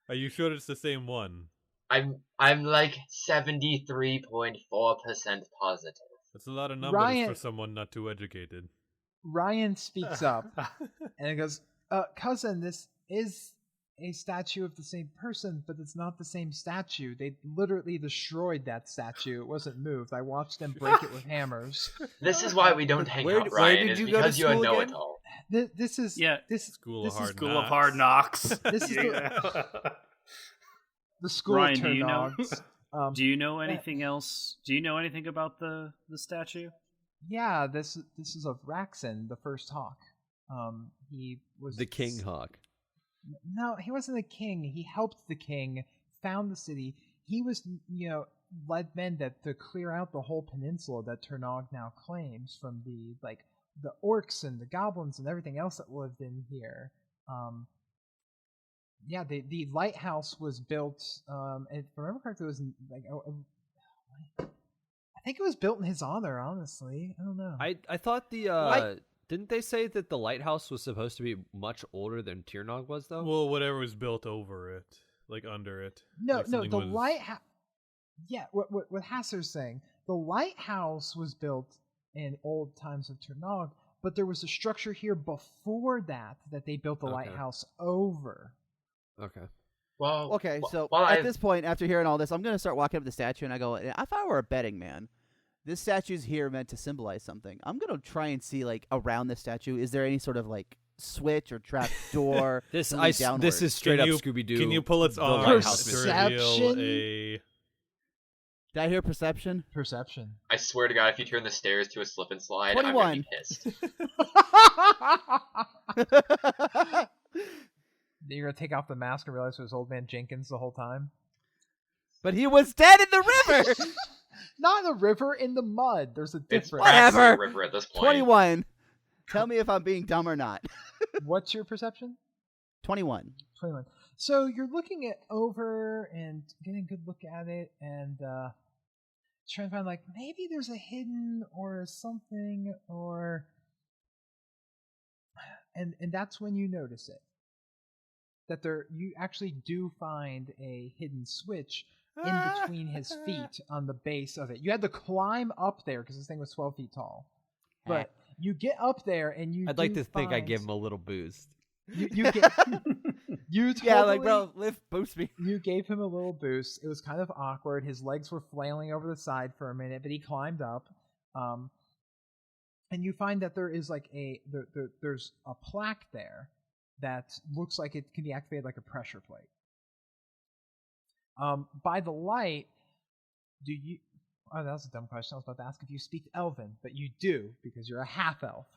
Are you sure it's the same one? I'm like 73.4% positive. That's a lot of numbers Ryan- for someone not too educated. Ryan speaks up and he goes, cousin, this is a statue of the same person, but it's not the same statue. They literally destroyed that statue. It wasn't moved. I watched them break it with hammers. This is why we don't hang Where- out, where Ryan. did is you go to because you're a school again? know-it-all. This is Yeah. this School this of Hard is School of Hard Knocks. This is Yeah. the school Ryan, of do you know? Turnogs. Do you know anything else? Do you know anything about the statue? Yeah, this is of Raxon, the first hawk. He was The King Hawk. No, he wasn't a king. He helped the king found the city. He was, led men to clear out the whole peninsula that Turnog now claims from the orcs and the goblins and everything else that lived in here. The lighthouse was built. If I remember correctly, it was I think it was built in his honor. Honestly, I don't know. I thought the didn't they say that the lighthouse was supposed to be much older than Tirnog was though? Well, whatever was built over it, like under it. No, like no, something the was- lighthouse. Yeah, what Hasser's saying, the lighthouse was built in old times of Tirnog, but there was a structure here before that they built the Okay. lighthouse over. Okay. Well, Okay, so well, at this point, after hearing all this, I'm gonna start walking up to the statue, and I go, if I were a betting man, this statue's here meant to symbolize something. I'm gonna try and see like around the statue, is there any sort of like switch or trap door? This to lead this downward? is straight up Scooby Doo. Can you pull its the arms lighthouse to mystery. reveal a? Did I hear perception? Perception. I swear to God, if you turn the stairs to a slip and slide, 21. I'm gonna be pissed. You're gonna take off the mask and realize it was Old Man Jenkins the whole time. But he was dead in the river. Not in the river, in the mud. There's a It's difference. Whatever. practically a river at this point. 21. Tell me if I'm being dumb or not. What's your perception? 21. 21. So you're looking it over and getting a good look at it, and trying to find like maybe there's a hidden or something, or and that's when you notice it. That you actually do find a hidden switch in between his feet on the base of it. You had to climb up there because this thing was 12 feet tall. But you get up there and you. I'd like to think I give him a little boost. You get. You totally, Yeah, like, bro, lift, boost me. You gave him a little boost. It was kind of awkward. His legs were flailing over the side for a minute, but he climbed up. And you find that there is like there's a plaque there that looks like it can be activated like a pressure plate. By the light, do you... Oh, that was a dumb question. I was about to ask if you speak Elven, but you do, because you're a half-elf.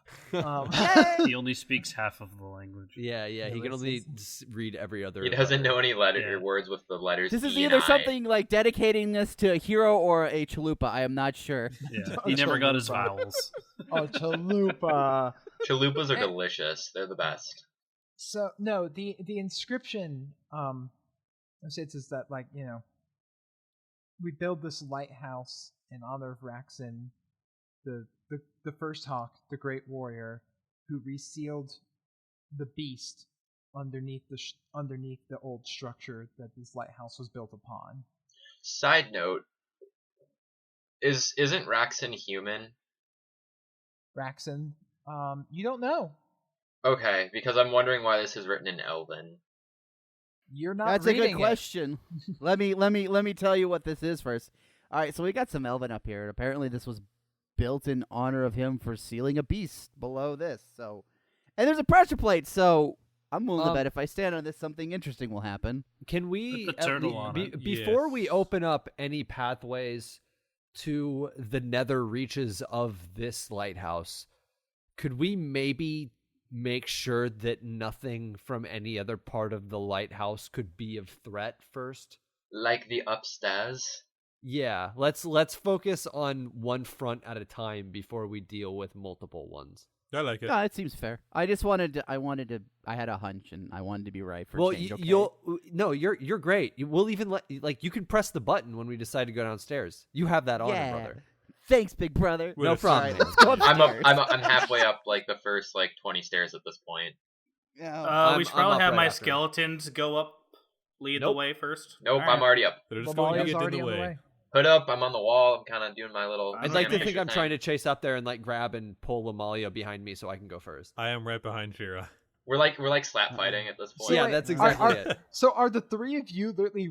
He only speaks half of the language. Yeah, he can only read every other. He doesn't letter. know any Yeah. words with the letters. This is E and either I. something like dedicating this to a hero or a chalupa. I am not sure. Yeah, he never got his Chalupa. vowels. Oh, chalupa. Chalupas are delicious. They're the best. So, no, the inscription, it says that, like, you know, we build this lighthouse in honor of Raxin, the first hawk, the great warrior, who resealed the beast underneath the old structure that this lighthouse was built upon. Side note: isn't Raxin human? Raxin, you don't know. Okay, because I'm wondering why this is written in Elven. You're not. That's a reading good it. question. let me tell you what this is first. All right, so we got some Elven up here. Apparently, this was built in honor of him for sealing a beast below this. So, and there's a pressure plate. So I'm willing to bet if I stand on this, something interesting will happen. Can we Put the turtle on it. before Yes. we open up any pathways to the nether reaches of this lighthouse? Could we maybe make sure that nothing from any other part of the lighthouse could be of threat first? Like the upstairs. Yeah, let's focus on one front at a time before we deal with multiple ones. I like it. No, it seems fair. I just I had a hunch and I wanted to be right for Well, a change. Okay? you're great. We'll even you can press the button when we decide to go downstairs. You have that honor, Yeah. brother. Thanks, big brother. With No a problem. All right, let's go upstairs. I'm halfway up like the first 20 stairs at this point. Yeah. We should I'm probably up have right my after. skeletons go up, lead the Nope. way first. Nope, All I'm right. already up. They're just going to Lamalia's get in already the on way. Hood up, I'm on the wall. I'm kind of doing my little. I'm I'd like to Okay. think I'm trying to chase up there and grab and pull Lamalia behind me so I can go first. I am right behind Shira. We're like slap fighting at this point. Yeah, wait, that's exactly it. So are the three of you literally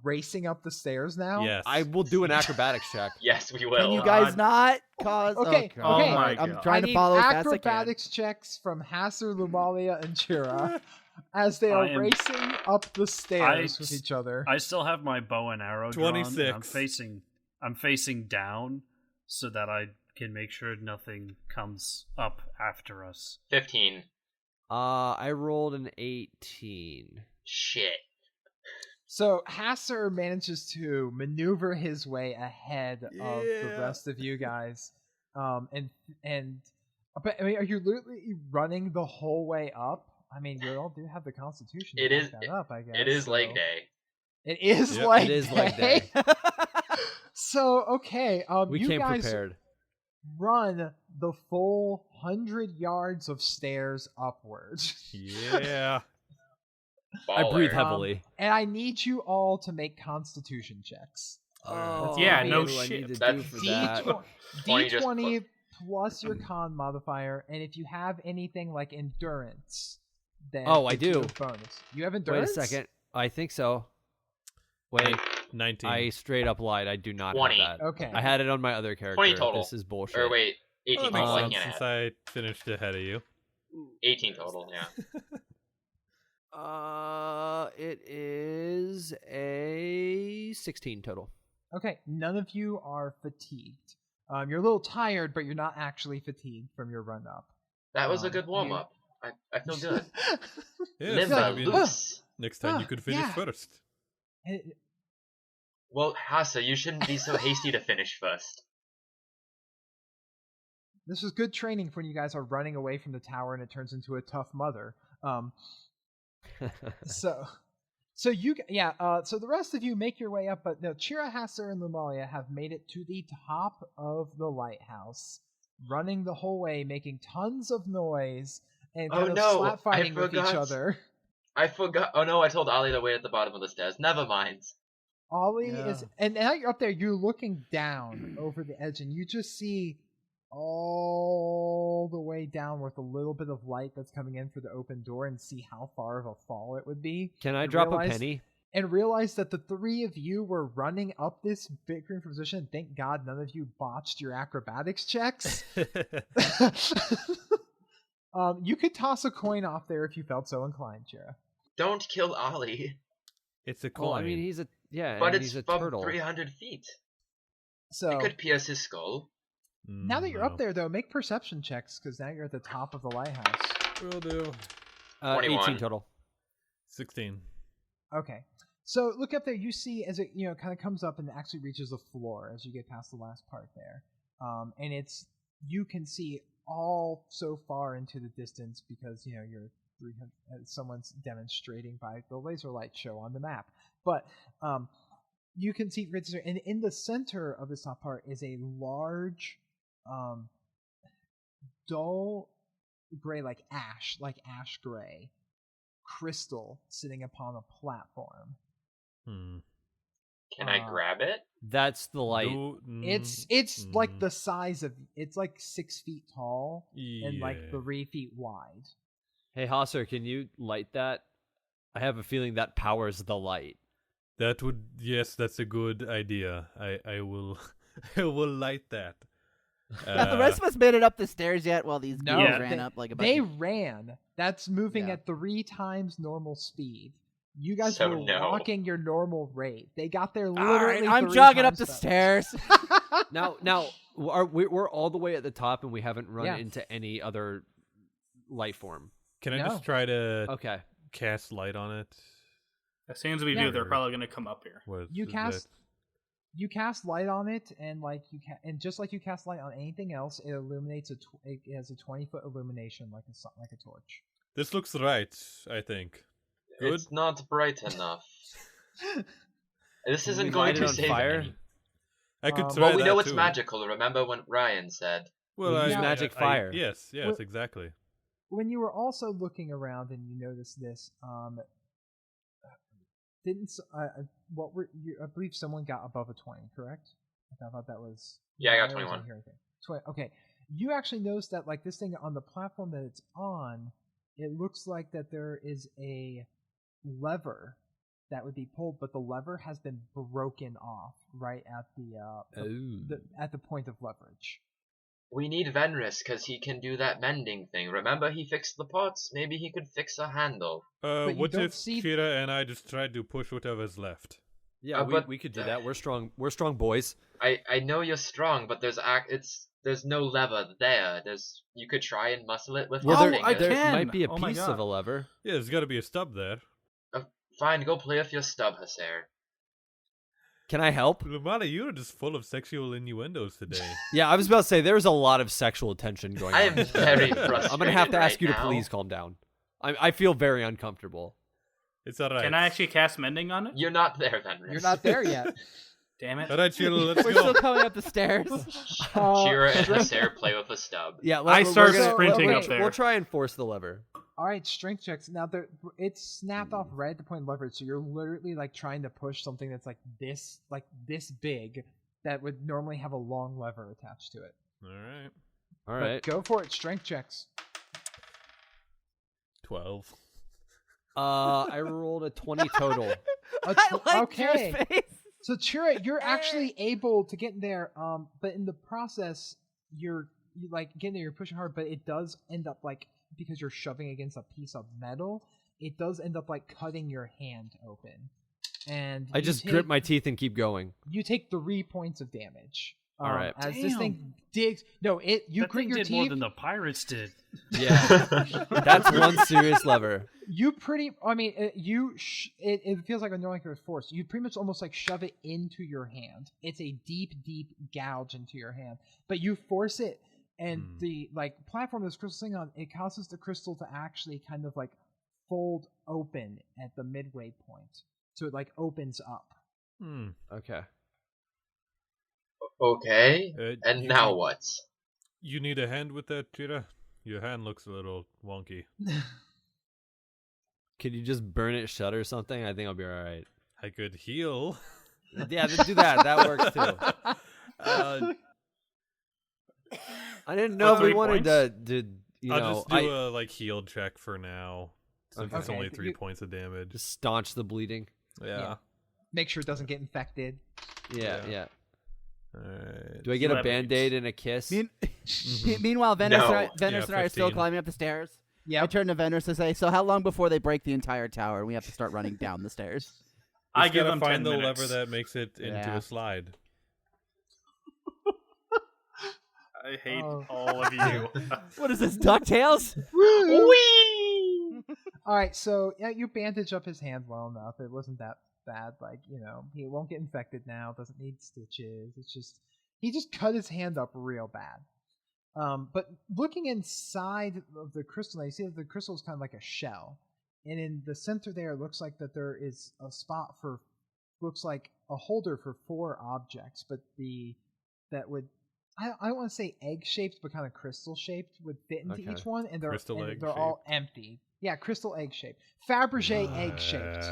racing up the stairs now? Yes. I will do an acrobatics check. Yes, we Can will. you guys not cause? Okay, Oh, God. okay. my I'm God. trying I to need follow as fast as I can. acrobatics checks from Hasser, Lumalia, and Chira as they are I am- racing up the stairs with I- each other. I still have my bow and arrow drawn. And 26. I'm facing down so that I can make sure nothing comes up after us. 15. I rolled an 18. Shit. So Hasser manages to maneuver his way ahead of the Yeah. rest of you guys, but I mean, are you literally running the whole way up? I mean, you all do have the Constitution to It back is- that up, I guess. It is so. leg day. It is Yep. leg It is day. leg day. So okay, We you came guys prepared. run the full 100 yards of stairs upward. Yeah. I breathe Baller. heavily. And I need you all to make Constitution checks. Oh, Yeah, no what do I shit. need to do That's for that? Twenty just D20 plus your con modifier, and if you have anything like endurance, then Oh, I gives you do. a bonus. You have Wait endurance? a second. I think so. Wait, 19. I straight up lied. I do not 20. have that. Okay. I had it on my other character. 20 total. This is bullshit. Or wait, 18 Well, that total. I makes can't sense add. since I finished ahead of you. 18 total, yeah. It is a 16 total. Okay, none of you are fatigued. You're a little tired, but you're not actually fatigued from your run up. That was a good warm up. I feel good. Yes, Limba I mean, loose. next time you could finish yeah. first. Well, Hasa, you shouldn't be so hasty to finish first. This was good training for when you guys are running away from the tower and it turns into a tough mother. So the rest of you make your way up, but no, Chira, Hasser, and Lumalia have made it to the top of the lighthouse, running the whole way, making tons of noise and kind of slap fighting with each other. I forgot. Oh no, I told Ollie to wait at the bottom of the stairs. Never mind. Ollie Yeah. is, and now you're up there, you're looking down over the edge, and you just see all the way down with a little bit of light that's coming in through the open door and see how far of a fall it would be. Can I And drop realize- a penny? And realize that the three of you were running up this big green position. Thank God none of you botched your acrobatics checks. You could toss a coin off there if you felt so inclined, Chira. Don't kill Ollie. It's a coin. Well, I mean, he's a But and it's he's a from turtle. 300 feet. So It could pierce his skull. now that you're No. up there, though, make perception checks because now you're at the top of the lighthouse. Will do. 21. 18 total. 16. Okay. So look up there. You see as it kind of comes up and actually reaches the floor as you get past the last part there, and you can see all so far into the distance because you're 300. Someone's demonstrating by the laser light show on the map, but you can see and in the center of this top part is a large, dull gray, like ash gray crystal sitting upon a platform. Can I grab it? That's the light. It's like the size of it's like 6 feet tall and like Yeah. 3 feet wide. Hey, Hosser, can you light that? I have a feeling that powers the light. That would, yes, that's a good idea. I will, I will light that. Have the rest of us made it up the stairs yet while these No, ghouls they- ran up like a bunch They of... ran. That's moving Yeah. at 3 times normal speed. You guys So were no. walking your normal rate. They got there All literally. right, I'm 3 jogging up times the fast. stairs. Now, we're all the way at the top, and we haven't run Yeah. into any other life form. Can I No. just try to Okay. cast light on it? As soon as we Yeah. do, they're probably going to come up here. What You is cast that? you cast light on it, and and just like you cast light on anything else, it illuminates it has a 20-foot illumination like a torch. This looks right, I think. Good. It's not bright enough. This Can isn't we going light it to on save fire? any. I could Well, try Well, we that know it's too. magical. Remember when Ryan said? Well, We use I- magic I- fire. Yes, Well- exactly. When you were also looking around and you noticed this, what were you? I believe someone got above a 20, correct? I thought that was. Yeah, I got wasn't 21. hearing anything. 20. Okay, you actually noticed that like this thing on the platform that it's on, it looks like that there is a lever that would be pulled, but the lever has been broken off right at at the point of leverage. We need Venris because he can do that mending thing. Remember, he fixed the parts. Maybe he could fix a handle. But you What don't if see- Kira and I just tried to push whatever's left? Yeah, but- we could do that. We're strong. We're strong boys. I know you're strong, but there's no lever there. You could try and muscle it with Well, your there, I fingers. there can. might be a Oh my piece God. of a lever. Yeah, there's got to be a stub there. Fine, go play with your stub, Haser. Can I help? Lumana, you're just full of sexual innuendos today. Yeah, I was about to say there's a lot of sexual tension going I on. am very frustrated. I'm gonna have to ask right you to now. please calm down. I feel very uncomfortable. It's alright. Can I actually cast mending on it? You're not there, Venris. You're not there yet. Damn it. All right, Sheila, let's We're go. still coming up the stairs. Shira and Hacer play with a stub. Yeah, I start sprinting up there. We'll try and force the lever. All right, strength checks. Now it's snapped off right at the point of leverage, so you're literally like trying to push something that's like this big that would normally have a long lever attached to it. All right. All But right. go for it. Strength checks. 12. I rolled a 20 total. I like okay. Chira's face. So Chira, you're actually able to get in there, but in the process, you like getting there, you're pushing hard, but it does end up like, because you're shoving against a piece of metal, it does end up like cutting your hand open. And I just grip my teeth and keep going. You take 3 points of damage. All right. As this thing digs, you That grit thing your did teeth. more than the pirates did. Yeah. That's one serious lever. You pretty, I mean, it feels like a no force. You pretty much almost like shove it into your hand. It's a deep, deep gouge into your hand, but you force it, and the like platform this crystal thing on, it causes the crystal to actually kind of like fold open at the midway point, so it like opens up. Okay. Okay. And you now need- what? You need a hand with that, Chira? Your hand looks a little wonky. Could you just burn it shut or something? I think I'll be all right. I could heal. Yeah, do that. That works too. I didn't know if we 3 wanted points? to you I'll know, just do a heal check for now. Since it's Okay. only 3 You- points of damage. just staunch the bleeding. Yeah. Make sure it doesn't get infected. Yeah. Alright. Do I get a Celebrities. Band-Aid and a kiss? Meanwhile, Venus, No. and I are still 15. climbing up the stairs. Yeah. I turn to Venus to say, "So how long before they break the entire tower and we have to start running down the stairs?" I Just give gotta them find 10 the minutes. lever that makes it into Yeah. a slide. I hate Oh. all of you. What is this, DuckTales? Whee! All right, so yeah, you bandage up his hand well enough. It wasn't that bad. Like, he won't get infected now. Doesn't need stitches. It's just he just cut his hand up real bad. But looking inside of the crystal, now you see that the crystal is kind of like a shell, and in the center there, it looks like that there is a spot for, looks like a holder for 4 objects, but that would. I don't want to say egg shaped, but kind of crystal shaped would fit into Okay. each one, and they're Crystal egg they're all empty. Yeah, crystal egg shaped, Fabergé egg shaped.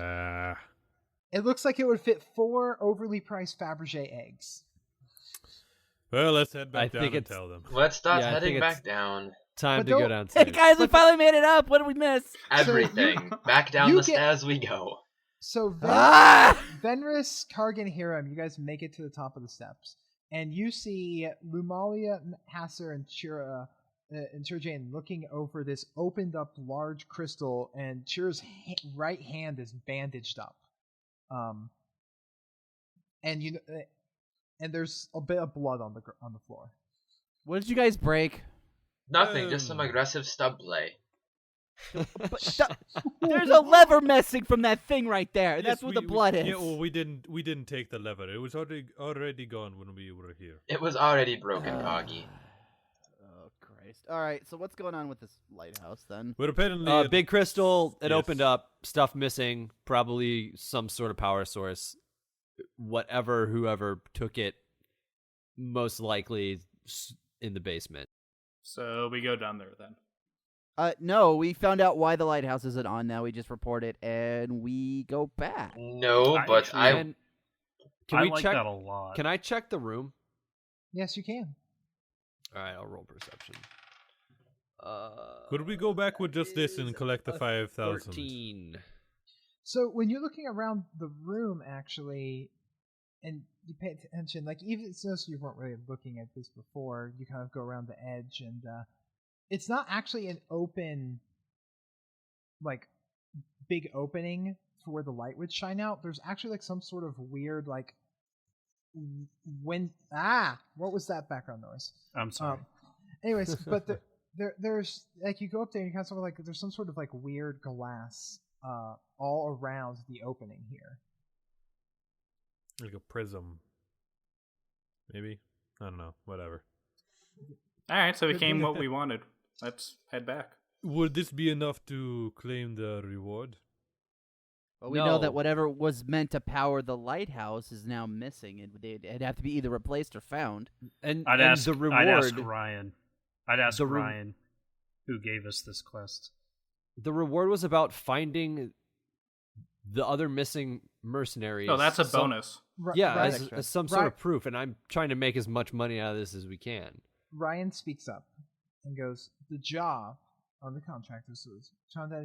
It looks like it would fit 4 overly priced Fabergé eggs. Well, let's head back I down think and it's- tell them. Let's start Yeah, I heading think back it's- down. Time But to go don't- downstairs. Hey guys, we finally made it up. What did we miss? Everything. Back down you the get- stairs we go. So Ah! Venris, Kargan, Hiram, you guys make it to the top of the steps, and you see Lumalia, Hasser, and Chira and Chirjane looking over this opened up large crystal, and Chira's right hand is bandaged up, and and there's a bit of blood on the floor. What did you guys break? Nothing, just some aggressive stub play. There's a lever missing from that thing right there. That's Yes, where the blood is. Yeah, well, we didn't take the lever. It was already gone when we were here. It was already broken, Poggy. Oh Christ! All right, so what's going on with this lighthouse then? But apparently, Big crystal. It Yes. opened up. Stuff missing. Probably some sort of power source. Whoever took it, most likely in the basement. So we go down there then. No, we found out why the lighthouse isn't on now. We just report it and we go back. No, but I And can I we like check? that a lot. Can I check the room? Yes, you can. All right, I'll roll perception. could we go back with just this and is collect the a 5,000? 13. So when you're looking around the room, actually, and you pay attention, like even since you weren't really looking at this before, you kind of go around the edge, and it's not actually an open, like, big opening for where the light would shine out. There's actually like some sort of weird, like, what was that background noise? I'm sorry. Anyways, but there's like you go up there and you kind of sort of like there's some sort of like weird glass all around the opening here. Like a prism. Maybe? I don't know. Whatever. All right, so we came what we wanted. Let's head back. Would this be enough to claim the reward? But we know that No. whatever was meant to power the lighthouse is now missing. It'd have to be either replaced or found. And I'd and ask. the reward. I'd ask Ryan. I'd ask The re- Ryan, who gave us this quest. The reward was about finding the other missing mercenaries. Oh, that's a Some- bonus. Yeah, Ryan, as some sort of proof, and I'm trying to make as much money out of this as we can. Ryan speaks up and goes, "The job of the contractors is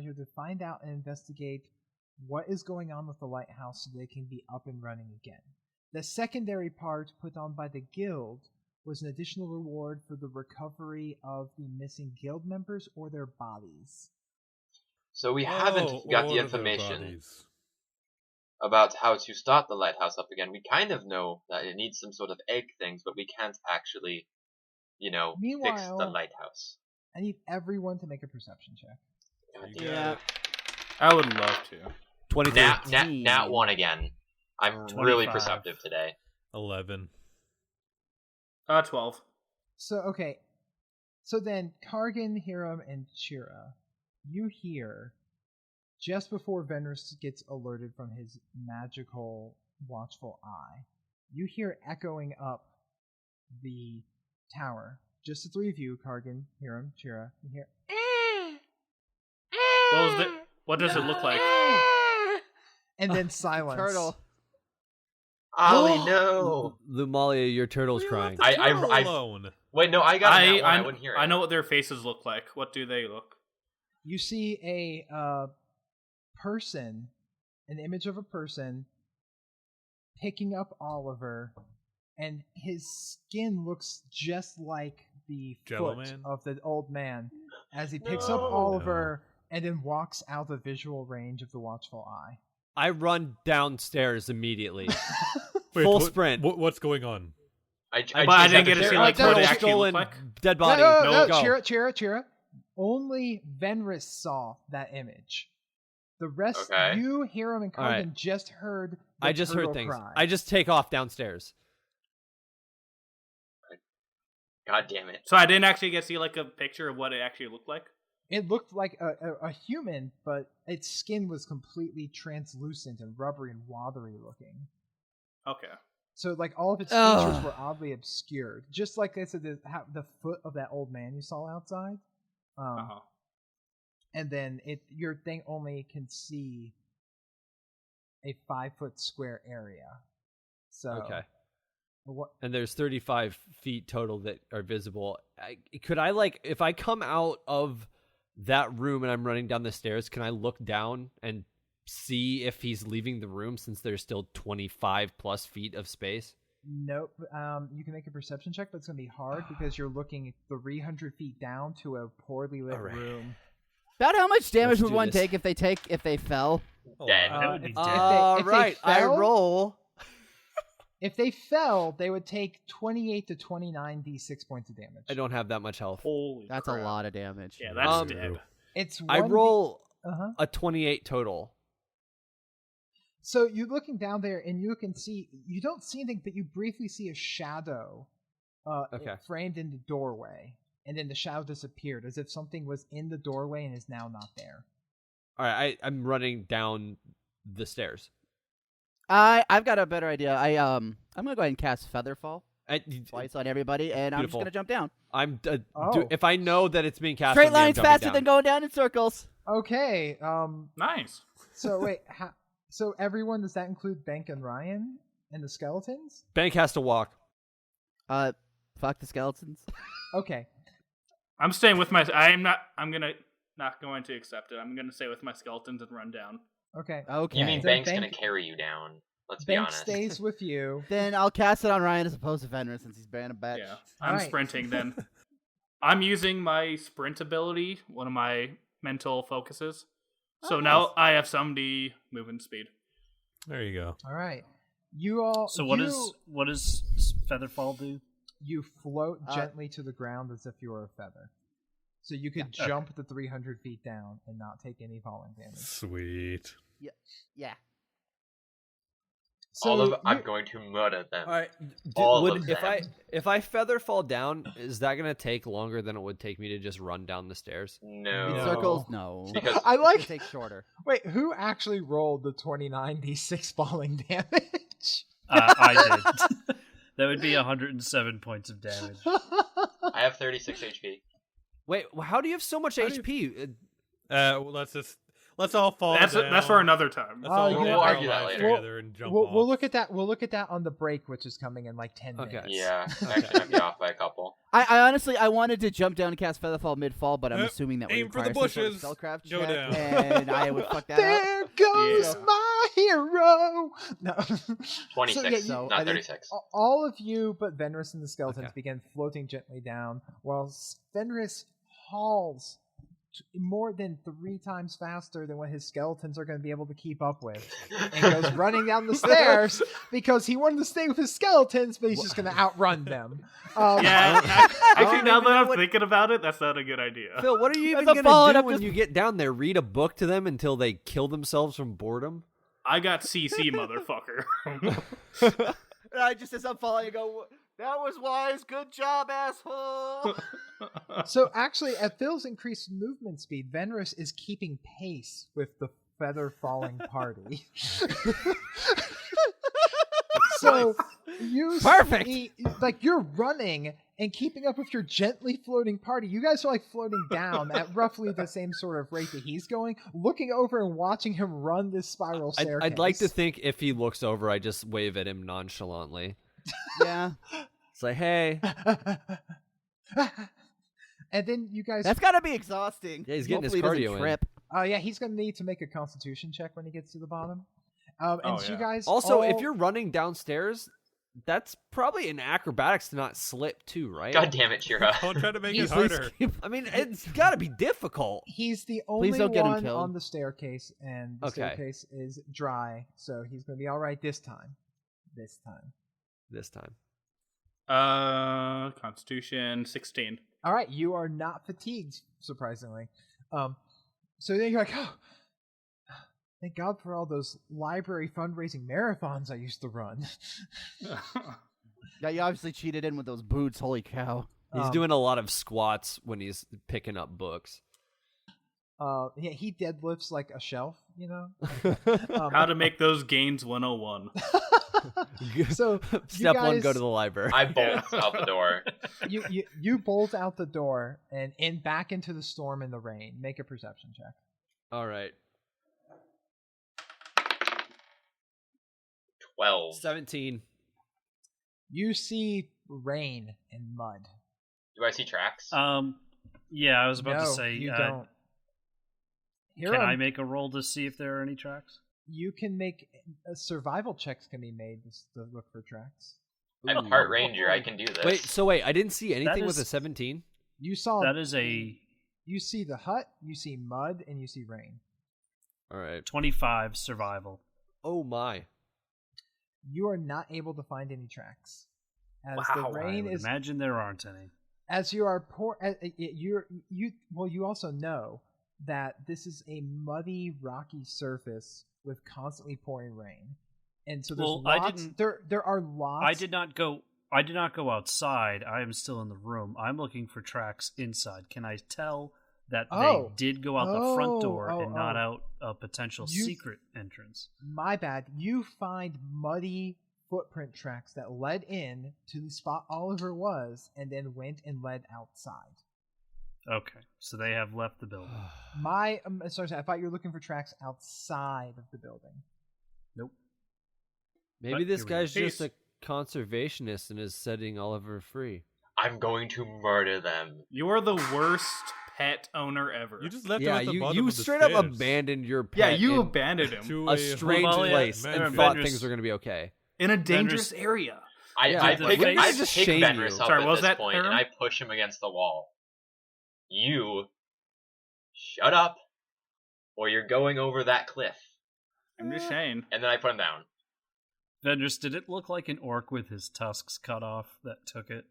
here to find out and investigate what is going on with the lighthouse so they can be up and running again. The secondary part put on by the guild was an additional reward for the recovery of the missing guild members or their bodies." So we haven't got the all of their information bodies. about how to start the lighthouse up again. We kind of know that it needs some sort of egg things, but we can't actually, fix the Meanwhile- lighthouse. I need everyone to make a perception check. God You damn got it. I would love to. 23. Nat 1 again. I'm really 25. perceptive today. 11. 12. So then Kargan, Hiram, and Chira, you hear just before Venrus gets alerted from his magical watchful eye, you hear echoing up the tower. Just the three of you, Kargan, Hiram, Chira, you hear What does it look like? and then silence. Turtle. Ollie, no! Lumalia, your turtle's crying. I alone. Wait, no, I got it. I wouldn't hear it. I know what their faces look like. What do they look? You see a person, an image of a person, picking up Oliver, and his skin looks just like the Jello foot Man? of the old man as he picks up No. Oliver and then walks out the visual range of the watchful eye. I run downstairs immediately. Wait, Full what- sprint. What's going on? But I didn't get to see like no, what no, it actually stolen looked like. dead body. No, Go. Chira. Only Venrus saw that image. The rest, Okay. you, Hiram, and All Kargan right. just heard the I just heard turtle things. cry. I just take off downstairs. God damn it. So I didn't actually get to see like a picture of what it actually looked like. It looked like a human, but its skin was completely translucent and rubbery and watery looking. Okay. So, like, all of its Ugh. features were oddly obscured. Just like I said, the foot of that old man you saw outside. Uh-huh. And then your thing only can see a 5-foot square area. So, Okay. What? And there's 35 feet total that are visible. Could I, like, if I come out of that room and I'm running down the stairs, can I look down and see if he's leaving the room since there's still 25 plus feet of space? Nope. You can make a perception check, but it's going to be hard because you're looking 300 feet down to a poorly lit All right. room. About how much damage Let's would do one this. take if they fell? Dead. That would be if dead. they Right, I fell- roll. If they fell, they would take 28 to 29 d6 points of damage. I don't have that much health. Holy That's crap. a lot of damage. Yeah, that's Um, dead. It's I 1d roll Uh-huh. a 28 total. So you're looking down there, and you can see, you don't see anything, but you briefly see a shadow Okay. framed in the doorway. And then the shadow disappeared, as if something was in the doorway and is now not there. All right, I'm running down the stairs. I've got a better idea. I'm gonna go ahead and cast Featherfall twice on everybody, and I'm just Beautiful. gonna jump down. Oh. If I know that it's being cast, Straight on me, I'm lines jumping faster down. than going down in circles. Okay, Nice. so wait, so everyone, does that include Bank and Ryan and the skeletons? Bank has to walk. Fuck the skeletons. Okay, I'm staying with my. I'm not going to accept it. I'm gonna stay with my skeletons and run down. okay. Okay. You mean So Bank's Bank- gonna carry you down? Let's be Bank honest. stays with you. Then I'll cast it on Ryan as opposed to Fenrir since he's being a bitch. Yeah, I'm Alright. sprinting then. I'm using my sprint ability, one of my mental focuses. So Oh, now nice. I have 70 movement speed. There you go. All right. You all. So you, what does Featherfall do? You float Uh, gently to the ground as if you were a feather. So you could Yeah. jump the 300 feet down and not take any falling damage. Sweet. Yeah. I'm going to murder them. All right. All of if I feather fall down, is that gonna take longer than it would take me to just run down the stairs? No. No. Circles? No. Because I It like. takes shorter. Wait, who actually rolled the 29d6 falling damage? I did. That would be 107 points of damage. I have 36 HP. Wait, how do you have so much How do HP? Well, let's all fall That's down. for another time. Let's Oh, all you get know, our argue that lives later. together and jump We'll off. look at that. We'll look at that on the break, which is coming in like 10 Okay. minutes. Yeah, actually might be off by a couple. I honestly I wanted to jump down and cast Featherfall mid-fall, but I'm assuming that would aim for require the some sort of bushes. spellcraft Go check, down. and I would fuck that up. There goes Yeah. my hero. No. 26, So, yeah, you- So, not 36. All of you but Venris and the skeletons Okay. begin floating gently down, while Venris hauls more than 3 times faster than what his skeletons are going to be able to keep up with, and goes running down the stairs because he wanted to stay with his skeletons, but he's just going to outrun them. Yeah, I actually, don't now even that know I'm what- thinking about it, that's not a good idea. Phil, what are you even That's a gonna fallen do up when just- you get down there? Read a book to them until they kill themselves from boredom? I got CC, motherfucker. And I just as I'm falling, I go, "That was wise. Good job, asshole." So actually, at Phil's increased movement speed, Venris is keeping pace with the feather falling party. So you Perfect. see, like you're running and keeping up with your gently floating party. You guys are like floating down at roughly the same sort of rate that he's going, looking over and watching him run this spiral staircase. I'd like to think if he looks over, I just wave at him nonchalantly. Yeah, It's like, hey. And then you guys. that's gotta be exhausting. Yeah, he's getting his Hopefully he cardio doesn't in. trip. Oh yeah, he's gonna need to make a Constitution check when he gets to the bottom. And Oh, so you yeah. guys. Also, all- if you're running downstairs, that's probably in acrobatics to not slip too, right? God damn it, Chira. Don't try to make He's- it harder. I mean, it's got to be difficult. He's the only don't get him one killed. on the staircase, and the Okay. staircase is dry, so he's going to be all right this time. This time. Constitution 16. All right, you are not fatigued, surprisingly. So then you're like, oh, thank God for all those library fundraising marathons I used to run. Yeah, you obviously cheated in with those boots. Holy cow! He's doing a lot of squats when he's picking up books. Yeah, he deadlifts like a shelf, you know. How to make those gains 101. So Step you one, guys- go to the library. I bolt out the door. you bolt out the door and back into the storm and the rain. Make a perception check. All right. 12. 17. You see rain and mud. Do I see tracks? Yeah, I was about to No, say, you don't. Here can are- I make a roll to see if there are any tracks? You can make survival checks can be made to look for tracks. I'm part ranger. I can do this. Wait, I didn't see anything with is- a 17. You saw That is a You see the hut, you see mud, and you see rain. All right. 25 survival. Oh my. You are not able to find any tracks. As Wow, the I rain would is imagine there aren't any. as you are you also know that this is a muddy, rocky surface with constantly pouring rain, and so there's Well, I lots. didn't- There are lots. I did not go outside. I am still in the room. I'm looking for tracks inside. Can I tell that Oh. they did go out the front door Oh, and not out a potential You- secret entrance? My bad. You find muddy footprint tracks that led in to the spot Oliver was, and then went and led outside. Okay, so they have left the building. Sorry, I thought you were looking for tracks outside of the building. Nope. Maybe But this here we go. guy's just Peace. a conservationist and is setting Oliver free. I'm going to murder them. You are the worst pet owner ever. You just left him Yeah, at the you bottom of the straight up stairs. abandoned your pet yeah, you in abandoned him To a strange Well, yeah, place man, and Venris- thought things were going to be okay. in a dangerous area. Yeah, I the pick, face- I just pick shame Venris you. up Sorry, at what was this that point, term? and I push him against the wall. You shut up, or you're going over that cliff. I'm just saying. And then I put him down. Vendors, did it look like an orc with his tusks cut off that took it?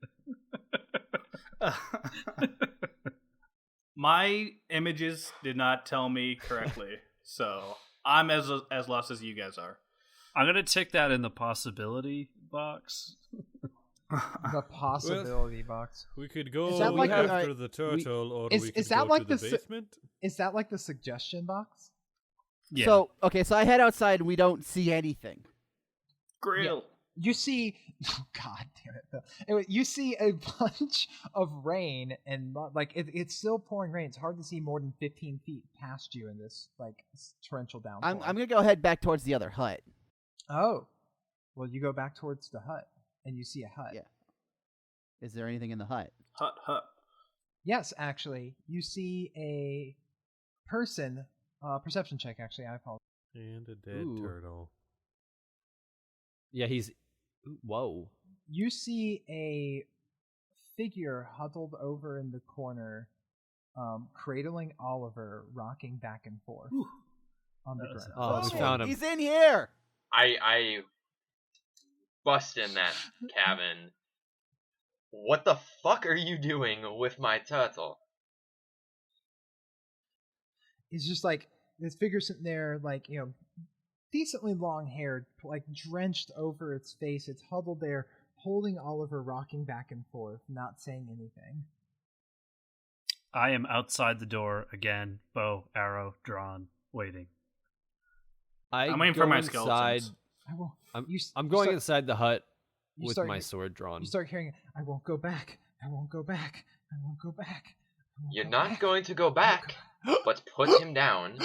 My images did not tell me correctly, so I'm as lost as you guys are. I'm gonna tick that in the possibility box. The possibility box. We could go Is that like after the turtle, or is we could that go like to the the basement. Is that like the suggestion box? Yeah. So I head outside and we don't see anything. Grill. You see, oh god damn it! Phil. Anyway, you see a bunch of rain, and like it's still pouring rain. It's hard to see more than 15 feet past you in this like torrential downpour. I'm gonna go head back towards the other hut. Oh, well, you go back towards the hut, and you see a hut. Yeah. Is there anything in the hut? Hut. Yes, actually, you see a person. Perception check. Actually, I apologize. And a dead Ooh. turtle. Yeah, he's. Whoa. You see a figure huddled over in the corner, cradling Oliver, rocking back and forth on the ground. Oh, we found him. He's in here. I bust in that cabin. What the fuck are you doing with my turtle? It's just like this figure sitting there, like, you know, decently long haired, like drenched over its face. It's huddled there, holding Oliver, rocking back and forth, not saying anything. I am outside the door again, bow, arrow drawn, waiting. I'm waiting for my skeletons. I'm going inside the hut with my sword drawn. You start hearing, I won't go back. I won't go back. I won't go back. You're not going to go back, but put him down.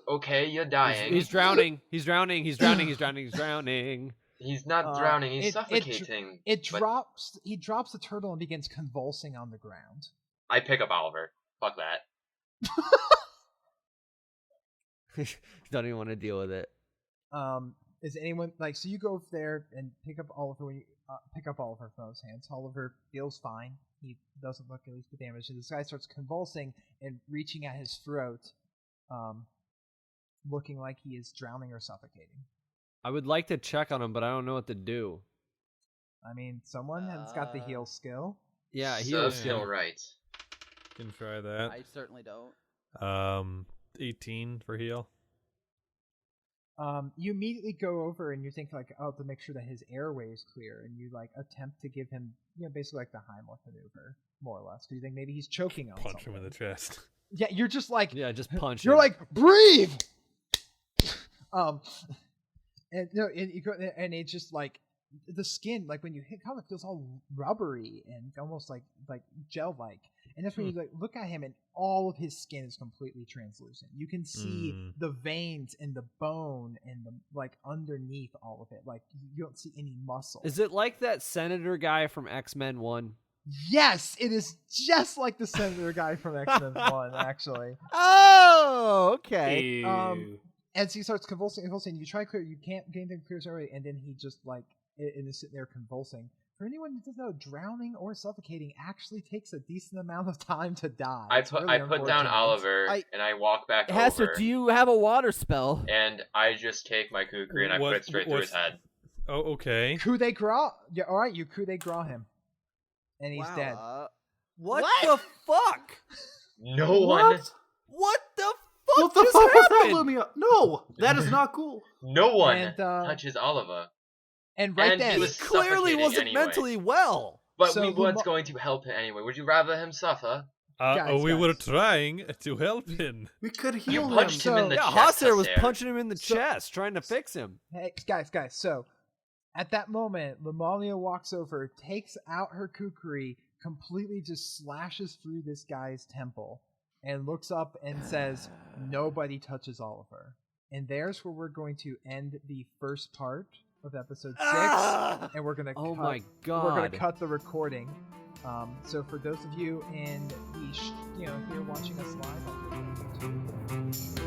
Okay, you're dying. He's drowning. He's drowning. He's drowning. He's drowning. He's drowning. He's not drowning. He's suffocating. He but drops the turtle and begins convulsing on the ground. I pick up Oliver. Fuck that. Don't even want to deal with it. Is anyone like? So you go over there and pick up Oliver. When you pick up Oliver from his hands, Oliver feels fine. He doesn't look at least the damage. And this guy starts convulsing and reaching at his throat, looking like he is drowning or suffocating. I would like to check on him, but I don't know what to do. I mean, someone has got the heal skill. Yeah, he so was still right. Can try that. I certainly don't. 18 for heal. You immediately go over and you think like, oh, to make sure that his airway is clear, and you like attempt to give him, you know, basically like the Heimlich maneuver, more or less, because you think maybe he's choking on Punch something. him in the chest. Yeah, you're just like, Yeah, just punch you're him. like, breathe. And no, and you go, and it's just like the skin, like when you hit, it feels all rubbery and almost like gel-like. And that's when you like look at him, and all of his skin is completely translucent. You can see the veins and the bone and the like underneath all of it. Like you don't see any muscle. Is it like that senator guy from X-Men 1? Yes, it is just like the senator guy from X-Men 1, actually. Oh, okay. Ew. And so he starts convulsing. You try to clear, you can't get anything to clear his airway, and then he just like is sitting there convulsing. For anyone who doesn't know, drowning or suffocating actually takes a decent amount of time to die. I It's put really put down unfortunate. Oliver and I walk back Hester, over. do you have a water spell? And I just take my kukri and I put it straight through his head. Oh, okay. Coup de grace. Yeah, all right, you coup de grace him, and he's dead. What the fuck? No one. What the fuck? What the just fuck was that, happened? Lumia? No, that is not cool. No one And, touches Oliver. And right And then, he was Clearly suffocating wasn't anyway. mentally well. But So we who weren't mo- going to help him anyway. Would you rather him suffer? We were guys. trying to help him. We could You heal him. punched him in the Yeah, chest. Hosser was Hester. punching him in the chest, trying to fix him. hey guys. So at that moment, Lamalia walks over, takes out her kukri, completely just slashes through this guy's temple, and looks up and says, "Nobody touches Oliver." And there's where we're going to end the first part of episode 6, and we're gonna Oh cut, my god. we're gonna cut the recording. So for those of you in the here watching us live on Twitch,